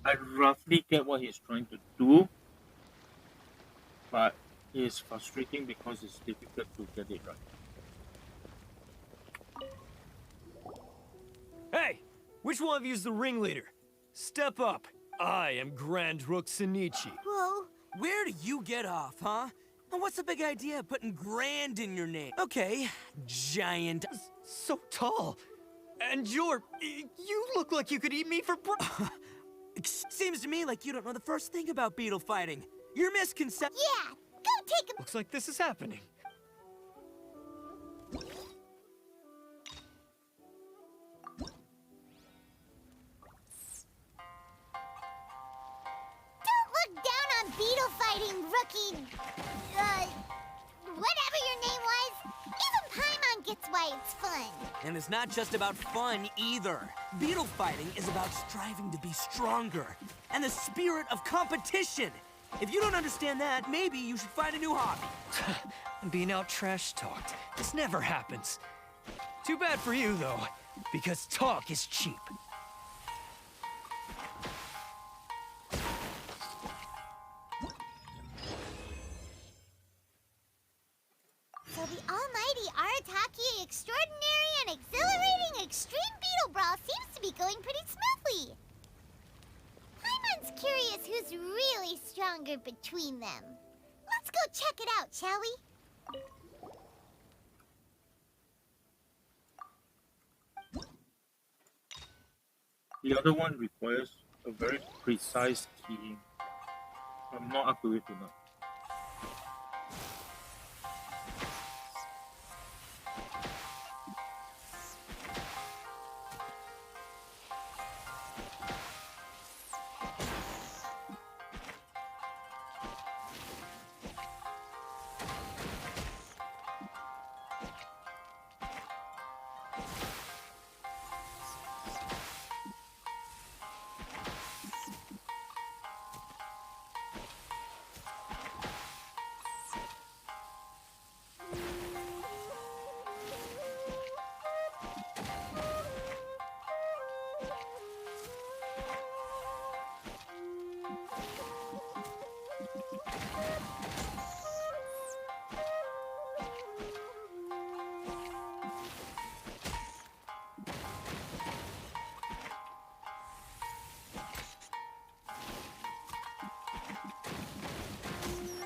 I roughly get what he's trying to do, but it's frustrating because it's difficult to get it right. Hey! Which one of you's the ringleader? Step up. I am Grand Rook Senichi. Whoa. Where do you get off, huh? And what's the big idea of putting grand in your name? Okay, giant. So tall. And you look like you could eat me for Seems to me like you don't know the first thing about beetle fighting. Your misconception. Yeah, go take a... Looks like this is happening. Don't look down on beetle fighting, rookie... whatever your name was. Even Paimon gets why it's fun. And it's not just about fun either. Beetle fighting is about striving to be stronger and the spirit of competition. If you don't understand that, maybe you should find a new hobby. I'm being out trash talked. This never happens. Too bad for you, though, because talk is cheap. So the almighty Arataki extraordinary and exhilarating extreme beetle brawl seems to be going pretty smoothly. Paimon's curious who's really stronger between them. Let's go check it out, shall we? The other one requires a very precise keying. I'm not up to it enough.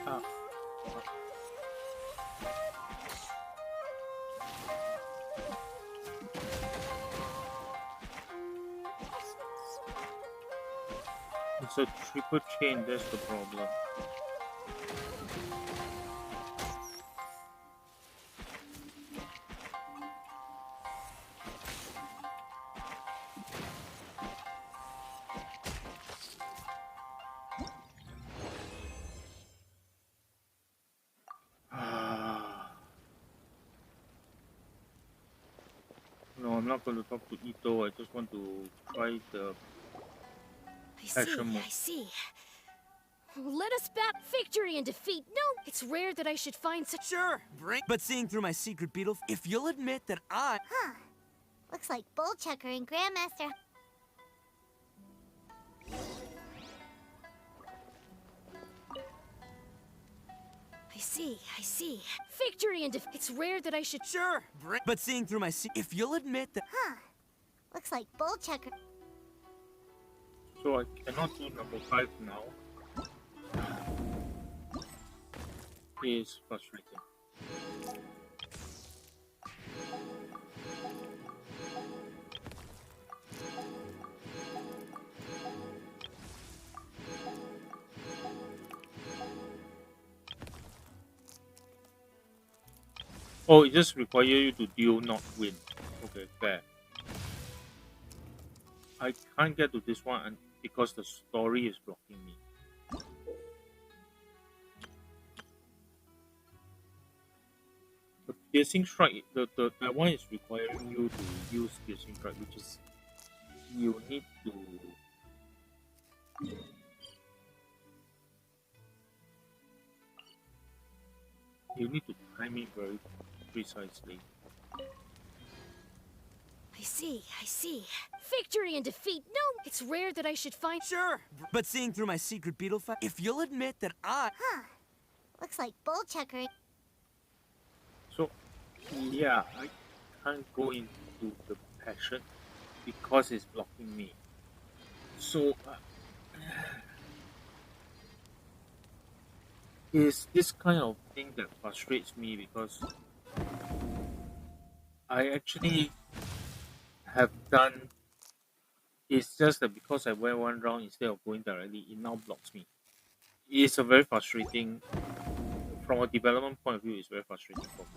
Ah. It's a triple chain, that's the problem. No, I'm not going to talk to Ito. I just want to try the passion mode. I see. Let us bat victory and defeat. No, it's rare that I should find such. Sure, bring. But seeing through my secret beetle, if you'll admit that I. Huh. Looks like Bullchucker and Grandmaster. I see. Victory and defeat. It's rare that I should. Sure, bring. But seeing through my if you'll admit that. Huh. Looks like Bullchucker. So I cannot do number 5 now. It's frustrating. Oh, it just requires you to deal, not win. Okay, fair. I can't get to this one because the story is blocking me. The piercing strike, that one is requiring you to use piercing strike, which is you need to. You need to time it very precisely. I see. Victory and defeat. No, it's rare that I should find. Sure, but seeing through my secret beetle fight, if you'll admit that I. Huh. Looks like Bullchucker. So, yeah, I can't go into the passion because it's blocking me. So, it's this kind of thing that frustrates me because I actually have done. It's just that because I went one round instead of going directly, it now blocks me. It's a very frustrating. From a development point of view, it's very frustrating for me.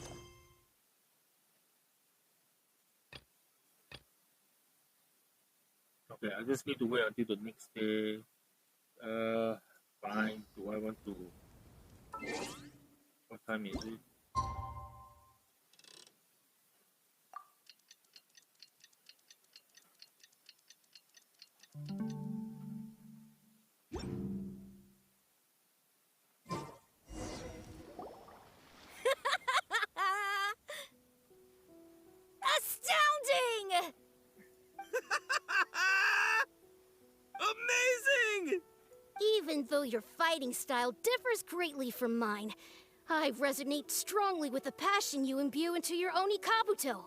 Okay, I just need to wait until the next day. Fine. Do I want to? What time is it? Astounding! Amazing! Even though your fighting style differs greatly from mine, I resonate strongly with the passion you imbue into your Oni Kabuto.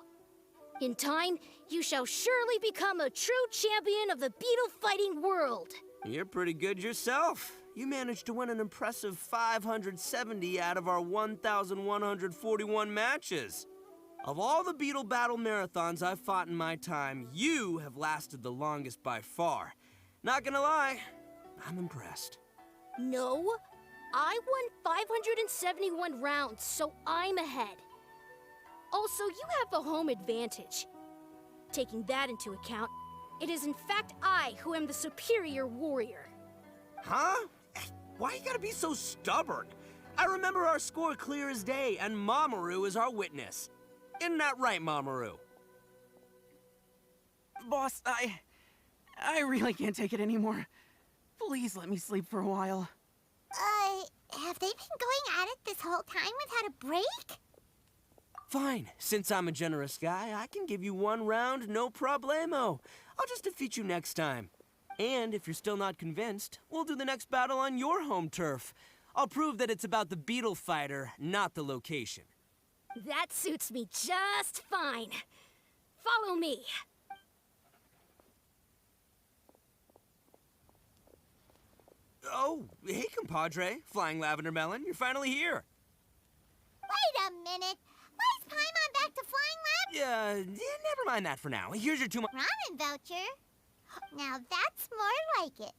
In time, you shall surely become a true champion of the beetle fighting world. You're pretty good yourself. You managed to win an impressive 570 out of our 1,141 matches. Of all the beetle battle marathons I've fought in my time, you have lasted the longest by far. Not gonna lie, I'm impressed. No, I won 571 rounds, so I'm ahead. Also, you have the home advantage. Taking that into account, it is in fact I who am the superior warrior. Huh? Why you gotta be so stubborn? I remember our score clear as day, and Mamoru is our witness. Isn't that right, Mamoru? Boss, I really can't take it anymore. Please let me sleep for a while. Have they been going at it this whole time without a break? Fine. Since I'm a generous guy, I can give you one round, no problemo. I'll just defeat you next time. And if you're still not convinced, we'll do the next battle on your home turf. I'll prove that it's about the beetle fighter, not the location. That suits me just fine. Follow me. Oh, hey, compadre. Flying Lavender Melon, you're finally here. Wait a minute. Why is Paimon back to Flying Lab? Never mind that for now. Here's your 2 months. Ramen voucher? Now that's more like it.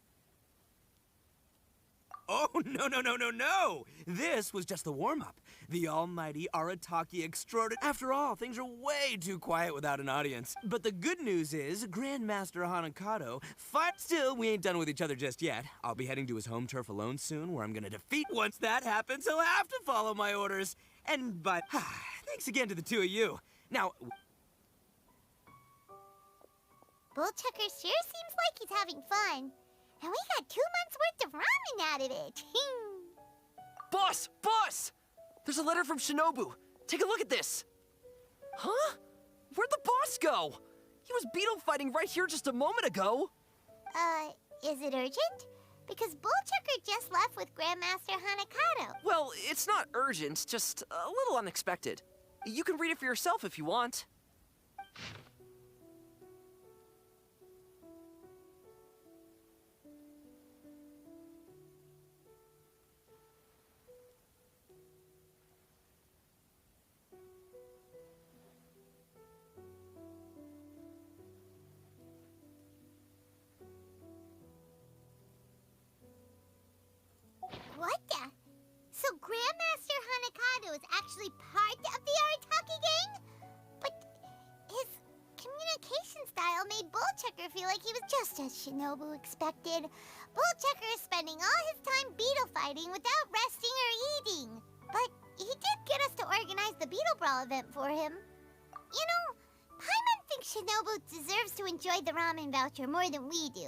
Oh, no. This was just the warm-up. The almighty Arataki extraordinary. After all, things are way too quiet without an audience. But the good news is, Grandmaster Hanakado, still, we ain't done with each other just yet. I'll be heading to his home turf alone soon, where I'm gonna defeat. Once that happens, he'll have to follow my orders. Thanks again to the two of you. Now... Bullchucker sure seems like he's having fun. And we got 2 months worth of ramen out of it. Boss! There's a letter from Shinobu. Take a look at this. Huh? Where'd the boss go? He was beetle fighting right here just a moment ago. Is it urgent? Because Bullchucker just left with Grandmaster Hanakado. Well, it's not urgent, just a little unexpected. You can read it for yourself if you want. What the? So Grandmaster Hanakado is actually part of the Arataki gang? But his communication style made Bullchucker feel like he was just as Shinobu expected. Bullchucker is spending all his time beetle fighting without resting or eating. But he did get us to organize the Beetle Brawl event for him. You know, Paimon thinks Shinobu deserves to enjoy the ramen voucher more than we do.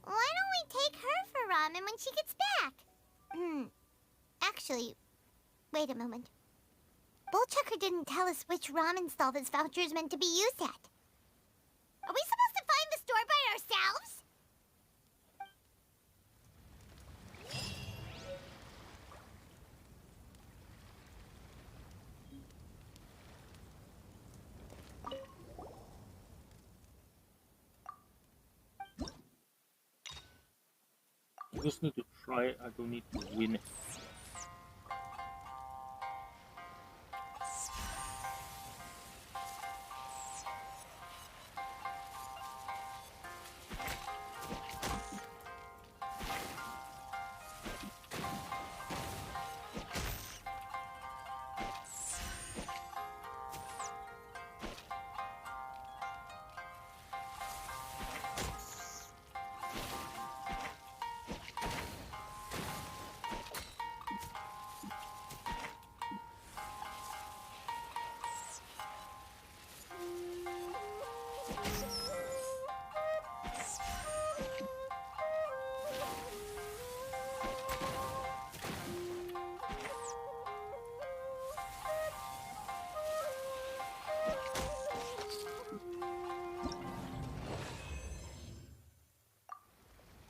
Why don't we take her for ramen when she gets back? Actually, wait a moment. Bullchucker didn't tell us which ramen stall this voucher is meant to be used at. Are we supposed to find the store by ourselves? I just need to try it, I don't need to win it.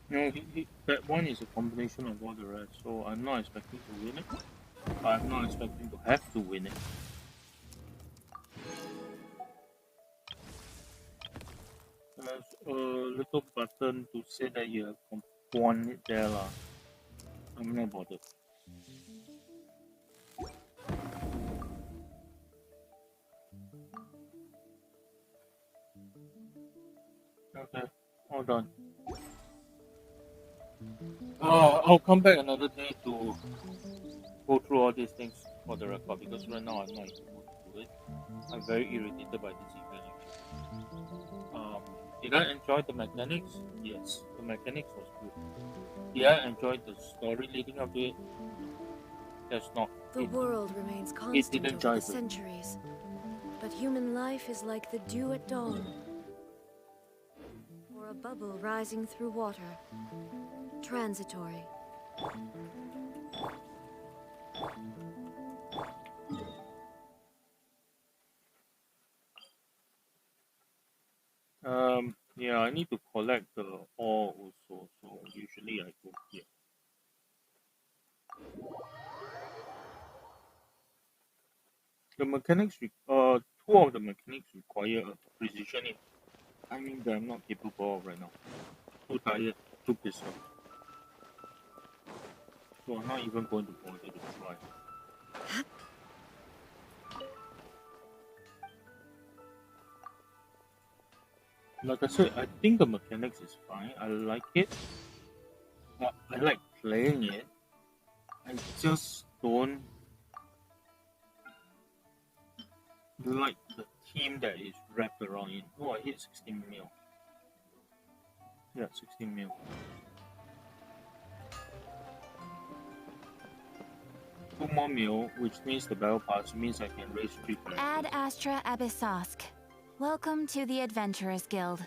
No, that one is a combination of all the rest, so I'm not expecting to win it. I'm not expecting to have to win it. There's a little button to say that you have won it there lah. I'm not bothered. Okay, all done. I'll come back another day to go through all these things for the record because right now I'm not able to do it. I'm very irritated by this evaluation. Did I enjoy the mechanics? Yes, the mechanics was good. Did I enjoy the story leading up to it? No, that's not. The world remains constant didn't over the jive it. centuries, but human life is like the dew at dawn, or a bubble rising through water, transitory. Yeah, I need to collect the ore also, so usually I go here. The mechanics, two of the mechanics require a precision in timing that I'm not capable of right now. Too tired, too pissed off. So I'm not even going to bother to try. Like I said, I think the mechanics is fine. I like it. I like playing it. I just don't like the theme that is wrapped around it. Oh, I hit 16 mil. Yeah, 16 mil. 2 more mil, which means the battle pass means I can raise 3 characters. Ad Astra Abyssosk. Welcome to the Adventurers Guild.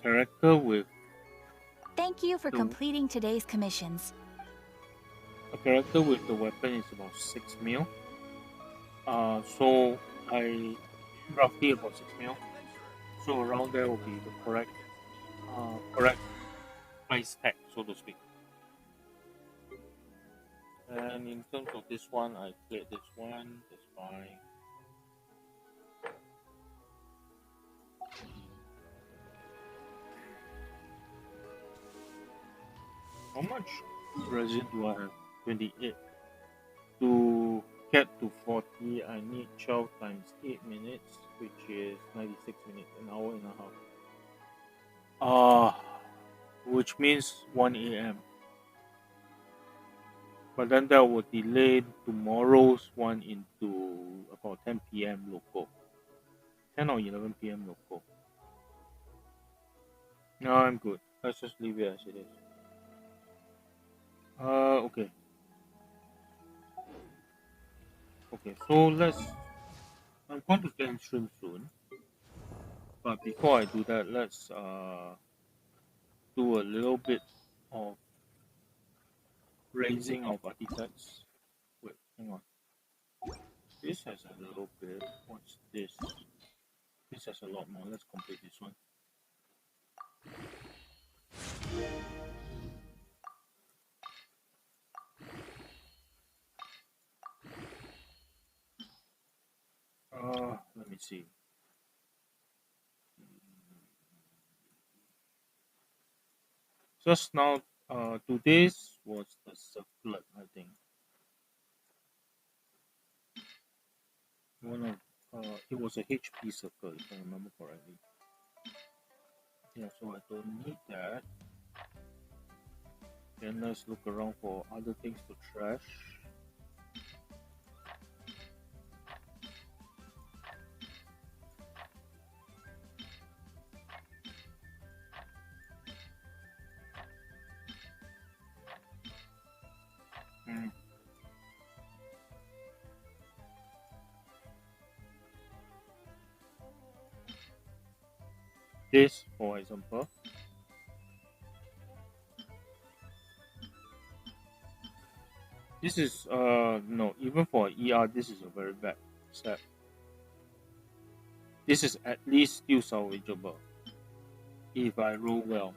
Character with... Thank you for completing today's commissions. A character with the weapon is about 6 mil. So I roughly about 6 mil. So around there will be the correct price tag, so to speak. And in terms of this one, I played this one. That's fine. How much resin do I have? 28. To get to 40, I need 12 times 8 minutes, which is 96 minutes, an hour and a half. Which means 1 a.m. But then that will delay tomorrow's one into about 10 p.m. local. 10 or 11 p.m. local. No, I'm good. Let's just leave it as it is. Okay. Okay, so I'm going to Genshin soon. But before I do that, let's do a little bit of raising of artifacts. Wait, hang on. This has a little bit. What's this? This has a lot more. Let's complete this one. Let me see. Just now, today's was the circlet, I think. It was a HP circle, if I remember correctly. Yeah, so I don't need that. Then let's look around for other things to trash. This, for example. This is, no, even for ER, this is a very bad step. This is at least still salvageable. If I roll well.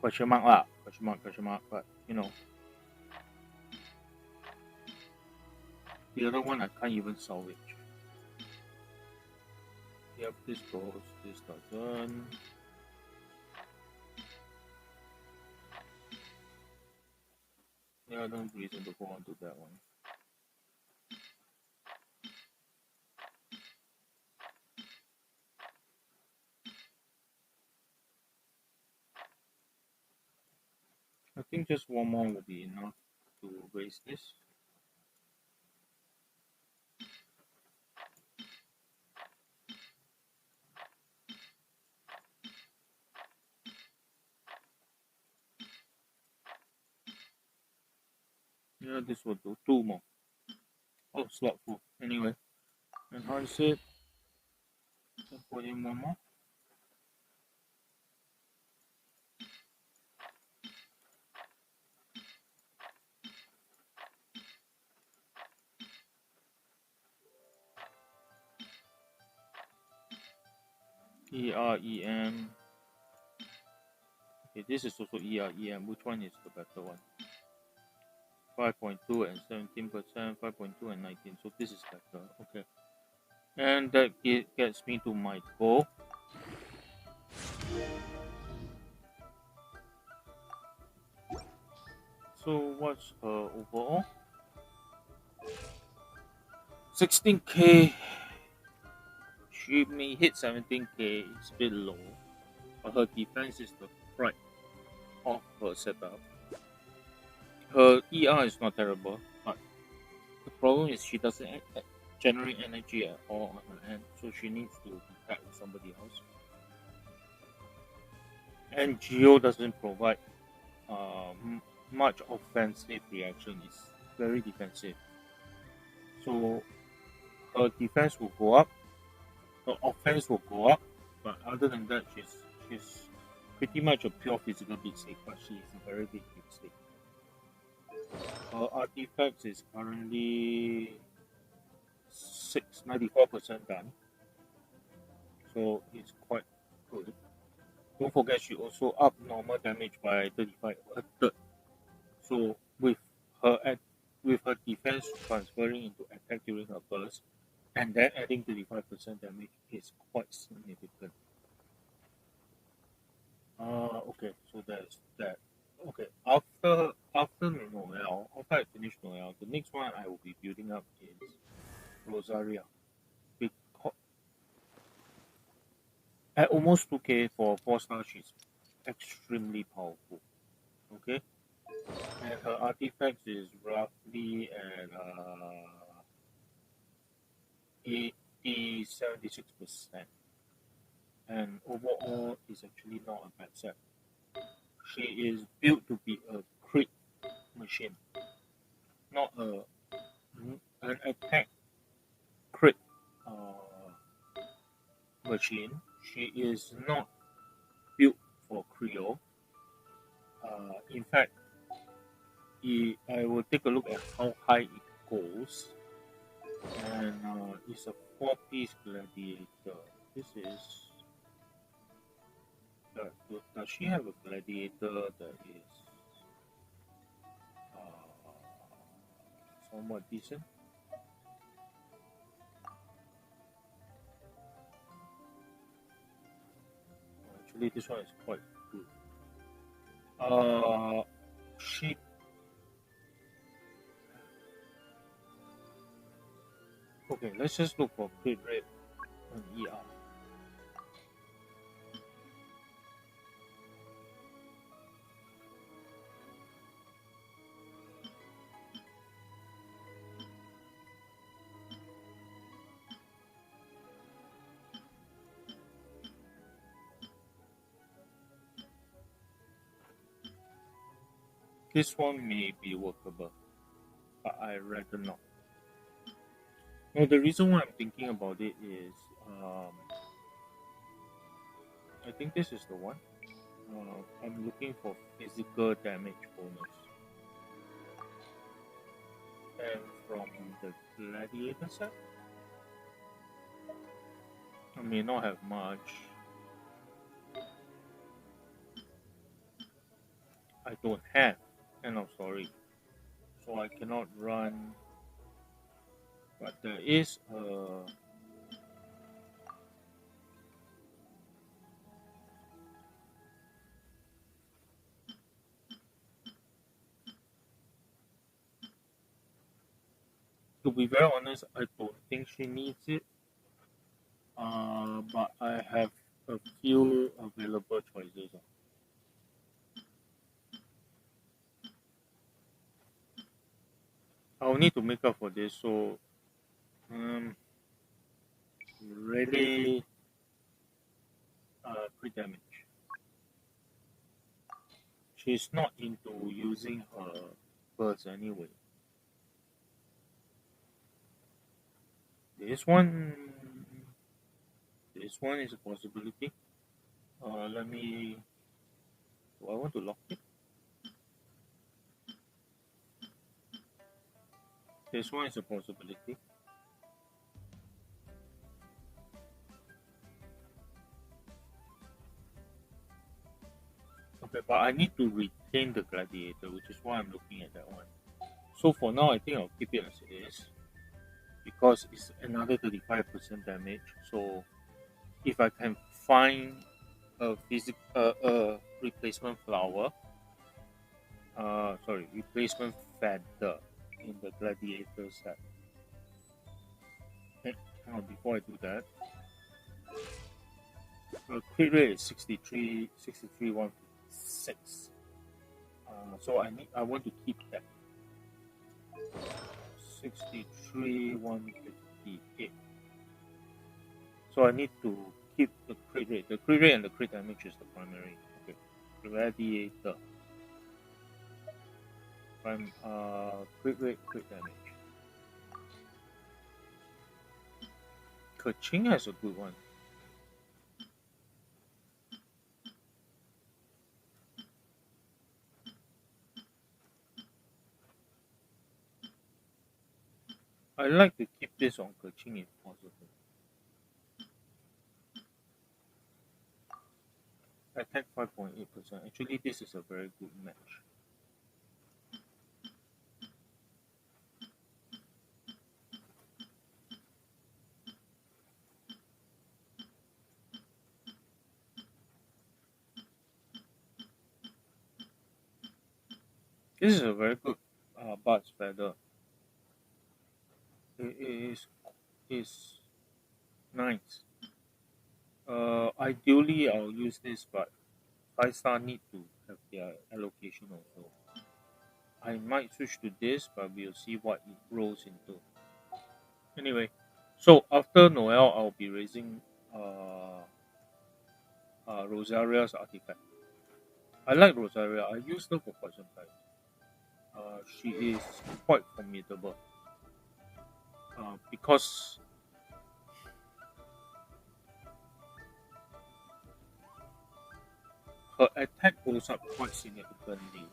Question mark lah. Question mark, but, you know. The other one I can't even salvage. Yep, this goes, this doesn't. Yeah, no reason to go on to that one. I think just one more will be enough to raise this. Yeah, this will do two more. Oh, slot full. Anyway, enhance it. Put in one more. EREM. Okay, this is also EREM. Which one is the better one? 5.2 and 17%, 5.2 and 19. So this is better. Okay. And that gets me to my goal. So what's her overall? 16k. She may hit 17k. It's a bit low. But her defense is the pride of her setup. Her ER is not terrible, but the problem is she doesn't generate energy at all on her end, so she needs to be paired with somebody else. And Geo doesn't provide much offensive reaction. It's very defensive. So her defense will go up, her offense will go up, but other than that, she's pretty much a pure physical beat stick, but she's a very big beat stick. Her artifacts is currently 94% done, so it's quite good. Don't forget she also up normal damage by 35 a third. So with her defense transferring into attack during her burst, and then adding 35% damage is quite significant. Okay, so there's that. Okay, after Noel, after I finish Noel, the next one I will be building up is Rosaria. Because at almost 2k for 4 star, she's extremely powerful. Okay, and her artifacts is roughly at 76%, and overall is actually not a bad set. She is built to be a crit machine, not an attack crit machine. She is not built for Creo. In fact, I will take a look at how high it goes, and it's a 4-piece gladiator. This is. Does she have a gladiator that is somewhat decent? Actually, this one is quite good. She. Okay, let's just look for crit rate on ER. This one may be workable, but I rather not. No, the reason why I'm thinking about it is, I think this is the one. I'm looking for physical damage bonus, and from the gladiator set, I may not have much. I don't have, end of story. So I cannot run But there is to be very honest, I don't think she needs it. But I have a few available choices. I'll need to make up for this. So, really, crit damage. She's not into using her burst anyway. This one, this one is a possibility. Let me. Do I want to lock it? This one is a possibility. Okay, but I need to retain the gladiator, which is why I'm looking at that one. So for now, I think I'll keep it as it is because it's another 35% damage. So if I can find a replacement flower, replacement feather in the gladiator set. Okay, before I do that, crit rate is 63, 156. So I want to keep that 63, 158. So I need to keep the crit rate. The crit rate and the crit damage is the primary. Okay, gladiator. Crit rate, crit damage. Keqing has a good one. I like to keep this on Keqing if possible. Attack 5.8%. Actually, this is a very good match. This is a very good Bard's Feather. It is nice. Ideally, I'll use this, but 5-star need to have their allocation also. I might switch to this, but we'll see what it rolls into. Anyway, so after Noel, I'll be raising Rosaria's artifact. I like Rosaria. I used her for quite some time. She is quite formidable because her attack goes up quite significantly.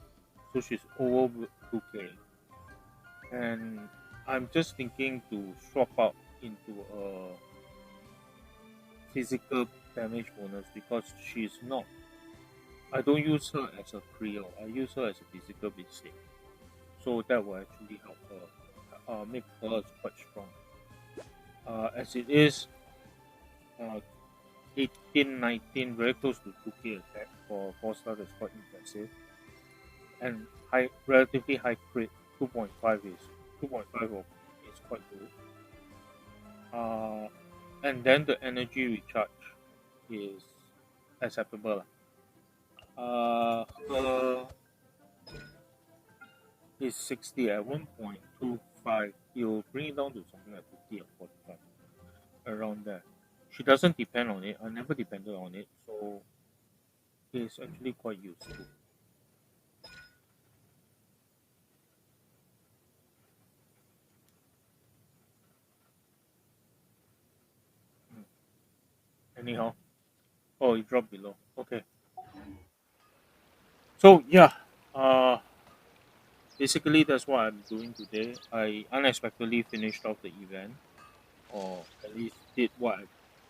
So she's over 2k. And I'm just thinking to swap out into a physical damage bonus because she's not. I don't use her as a Creole, I use her as a physical mistake. So that will actually help her, make her quite strong. As it is, 18, 19, very close to 2k attack for 4-star, that's quite impressive. And relatively high crit, 2.5 is quite good. And then the energy recharge is acceptable. Her is 60 at 1.25. You'll bring it down to something like 50 or 45, around there. She doesn't depend on it. I never depended on it, so it's actually quite useful. Anyhow, oh, it dropped below. Okay. So yeah, basically that's what I'm doing today. I unexpectedly finished off the event, or at least did what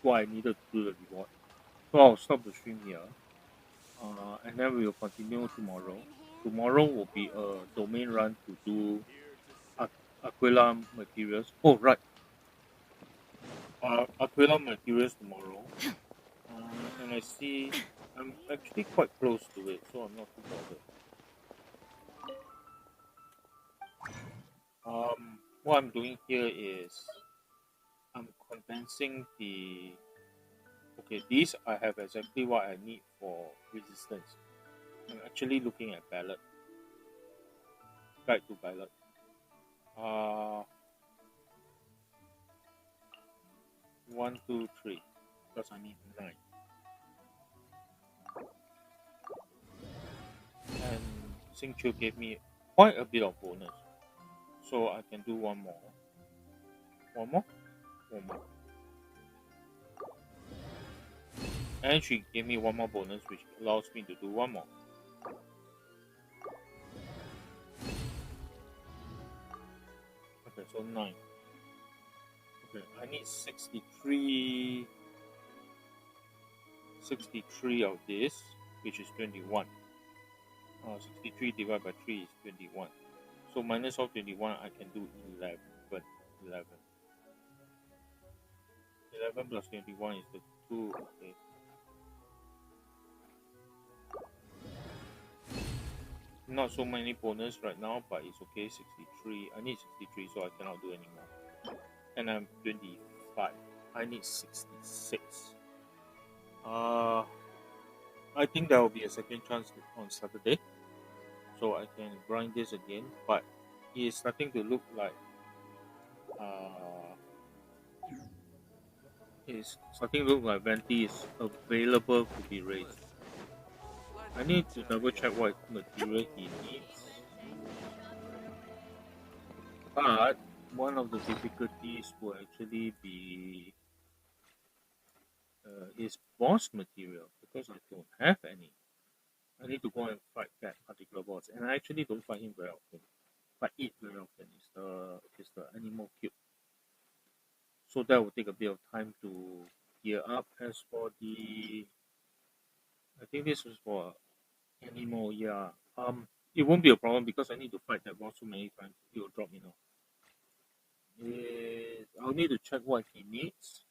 I needed to do the reward. So I'll stop the stream here, and then we will continue tomorrow. Tomorrow will be a domain run to do Aquila materials. Oh right, I'll fill out materials tomorrow. And I see I'm actually quite close to it, so I'm not too bothered. What I'm doing here is I'm condensing the. Okay, these I have exactly what I need for resistance. I'm actually looking at ballot, guide to ballot. Uh, 1, 2, 3, because I need 9. And Sing Chu gave me quite a bit of bonus, so I can do one more. One more? One more. And she gave me one more bonus, which allows me to do one more. Okay, so 9. Okay, I need 63 of this, which is 21. 63 divided by 3 is 21. So minus of 21, I can do 11. 11. 11 plus 21 is the 2. Okay. Not so many bonus right now, but it's okay. 63. I need 63, so I cannot do anymore. And I'm 25. I need 66. I think there will be a second chance on Saturday, so I can grind this again. But it's starting to look like Venti is available to be raised. I need to double check what material he needs. But one of the difficulties will actually be his boss material, because I don't have any. I need to go and fight that particular boss, and I actually don't fight him very often. But it very often is the animal cube. So that will take a bit of time to gear up. As for the, I think this is for animal. Yeah. It won't be a problem because I need to fight that boss so many times. It will drop me now. I'll need to check what he needs.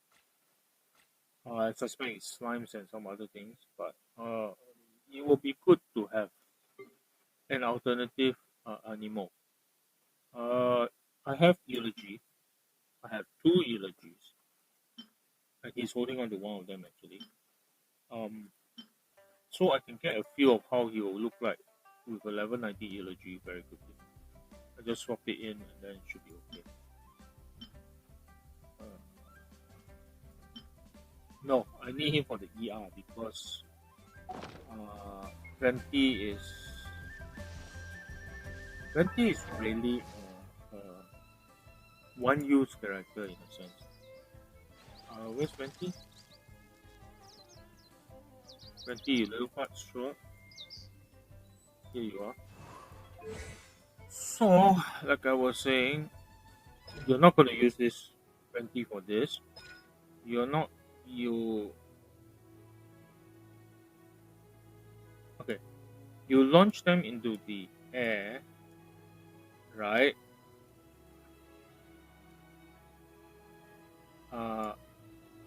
I suspect it's slimes and some other things, but it will be good to have an alternative animal. I have eulogy. I have 2 eulogies, and he's holding on to one of them actually. Um, so I can get a feel of how he will look like with a level 90 eulogy very quickly. I just swap it in, and then it should be okay. Uh, no, I need him for the ER because Venti is really one use character in a sense. Where's Venti? Venti, you little part, sure. Here you are. So, like I was saying, you're not going to use this 20 for this. You're not, you, okay, you launch them into the air, right?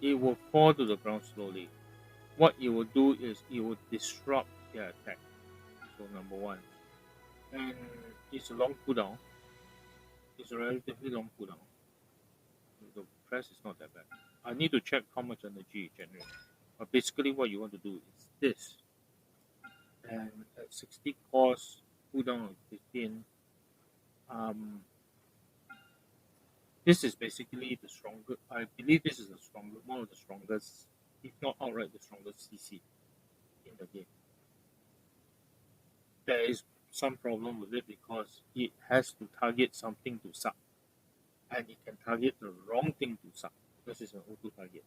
It will fall to the ground slowly. What it will do is it will disrupt their attack. So, number one. And it's a long cooldown. It's a relatively long cooldown. The press is not that bad. I need to check how much energy it generates. But basically, what you want to do is this. And at 60 cost, cooldown of 15. This is basically the stronger. I believe this is the stronger, one of the strongest, if not outright the strongest CC in the game. There is some problem with it because it has to target something to suck, and it can target the wrong thing to suck because it's an auto target.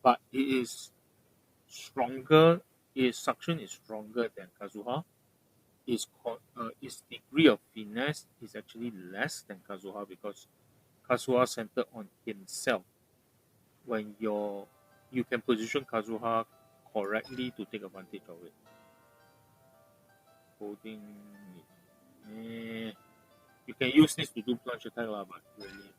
But it is stronger. Its suction is stronger than Kazuha. Its degree of finesse is actually less than Kazuha because Kazuha centered on himself. When you can position Kazuha correctly to take advantage of it. Holding you can use this to do plunge attack lah, but really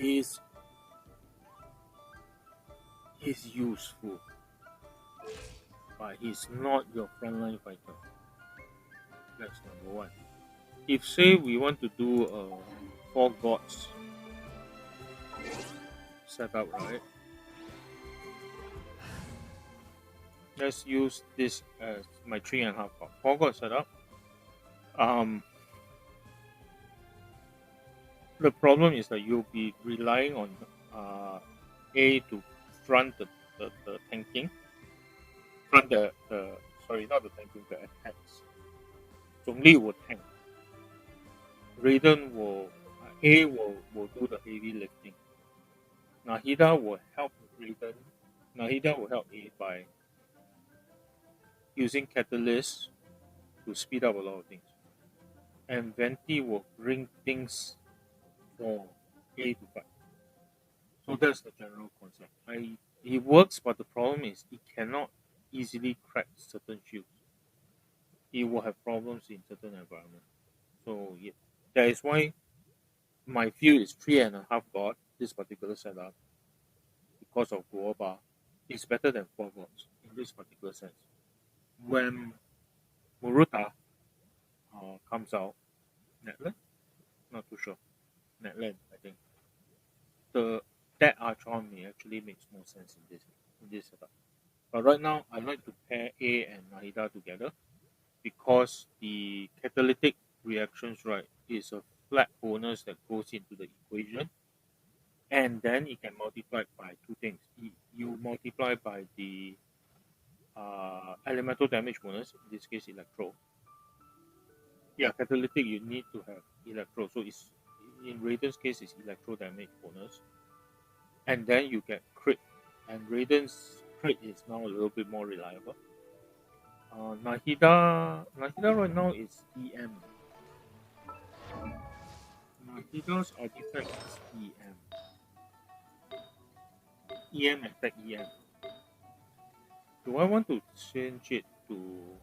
He's useful, but he's not your frontline fighter. That's number one. If say we want to do a four gods setup, right? Let's use this as my 3.5 god. Four god setup. The problem is that you'll be relying on A to front the tanking, front the sorry, not the tanking, the attacks. Zhongli will tank. Raiden will will do the heavy lifting. Nahida will help Raiden. Nahida will help A by using catalyst to speed up a lot of things. And Venti will bring things for A to fight. So that's the general concept. It works, but the problem is it cannot easily crack certain shields. It will have problems in certain environments. So yeah, that is why my view is 3.5 god, this particular setup, because of Guoba, is better than 4 gods in this particular sense. When Muruta comes out, Netland? Not too sure. Netland, I think. That Archon may actually makes more sense in this setup. But right now, I like to pair A and Nahida together because the catalytic reactions, right, is a flat bonus that goes into the equation, and then it can multiply by two things. You multiply by the elemental damage bonus, in this case, electro. Yeah, catalytic, you need to have electro. So it's in Raiden's case, it's electro damage bonus, and then you get crit, and Raiden's crit is now a little bit more reliable. Nahida right now is EM. Nahida's artifact is EM. EM attack EM. Do I want to change it to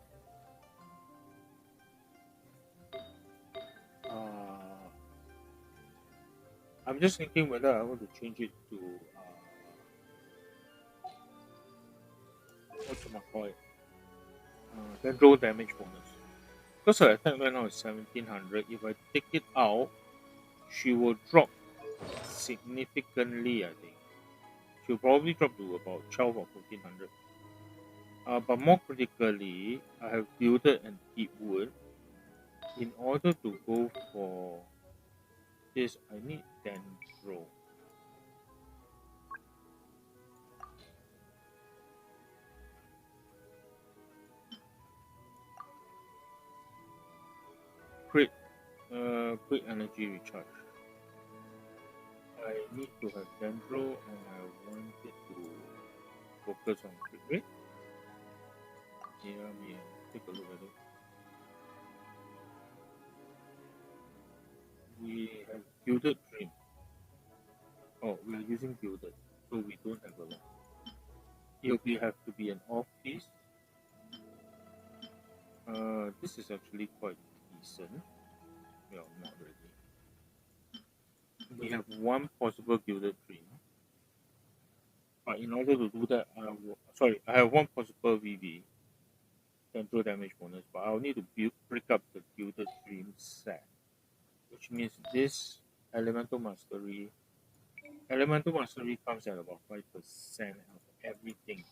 I'm just thinking whether I want to change it to whatchamacallit, Dendro damage bonus. Because her attack right now is 1700. If I take it out, she will drop significantly, I think. She'll probably drop to about 12 or 1400. But more critically, I have builded an deep wood. In order to go for this, I need Dendro. Quick energy recharge. I need to have Dendro and I want it to focus on quick rate. Yeah, take a look at it. We have Gilded Dream. Oh, we are using Gilded, so we don't have a lot. It will have to be an off piece. This is actually quite decent. Well, not really. We have one possible Gilded Dream. But in order to do that, I have one possible VV, control damage bonus, but I'll need to break up the Gilded Dream set. Which means this Elemental Mastery comes at about 5% of everything.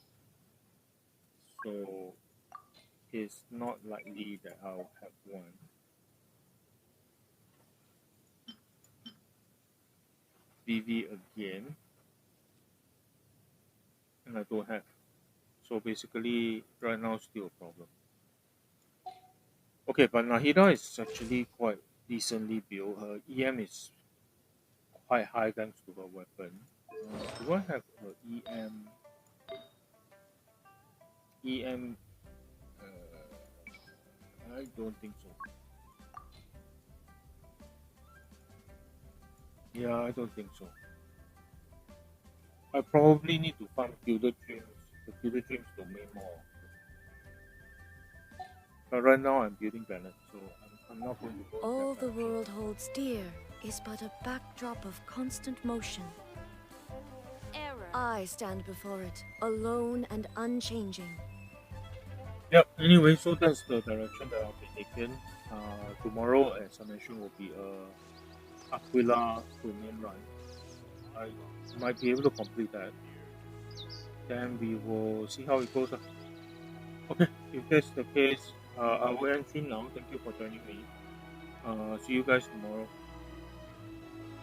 So it's not likely that I'll have one. VV again. And I don't have. So basically right now still a problem. Okay, but Nahida is actually quite decently built. Her EM is quite high thanks to her weapon. Do I have her EM? EM? I don't think so. Yeah, I don't think so. I probably need to farm Gilded Dreams, the Gilded Dreams domain more. But right now I'm building balance, so I'm not going to go. All the world holds dear is but a backdrop of constant motion. Error. I stand before it, alone and unchanging. Yep. Anyway, so that's the direction that I'll be taking. Tomorrow, as I mentioned, will be Aquila domain run. I might be able to complete that. Then we will see how it goes. Okay, if that's the case, I will end stream now. Thank you for joining me. See you guys tomorrow.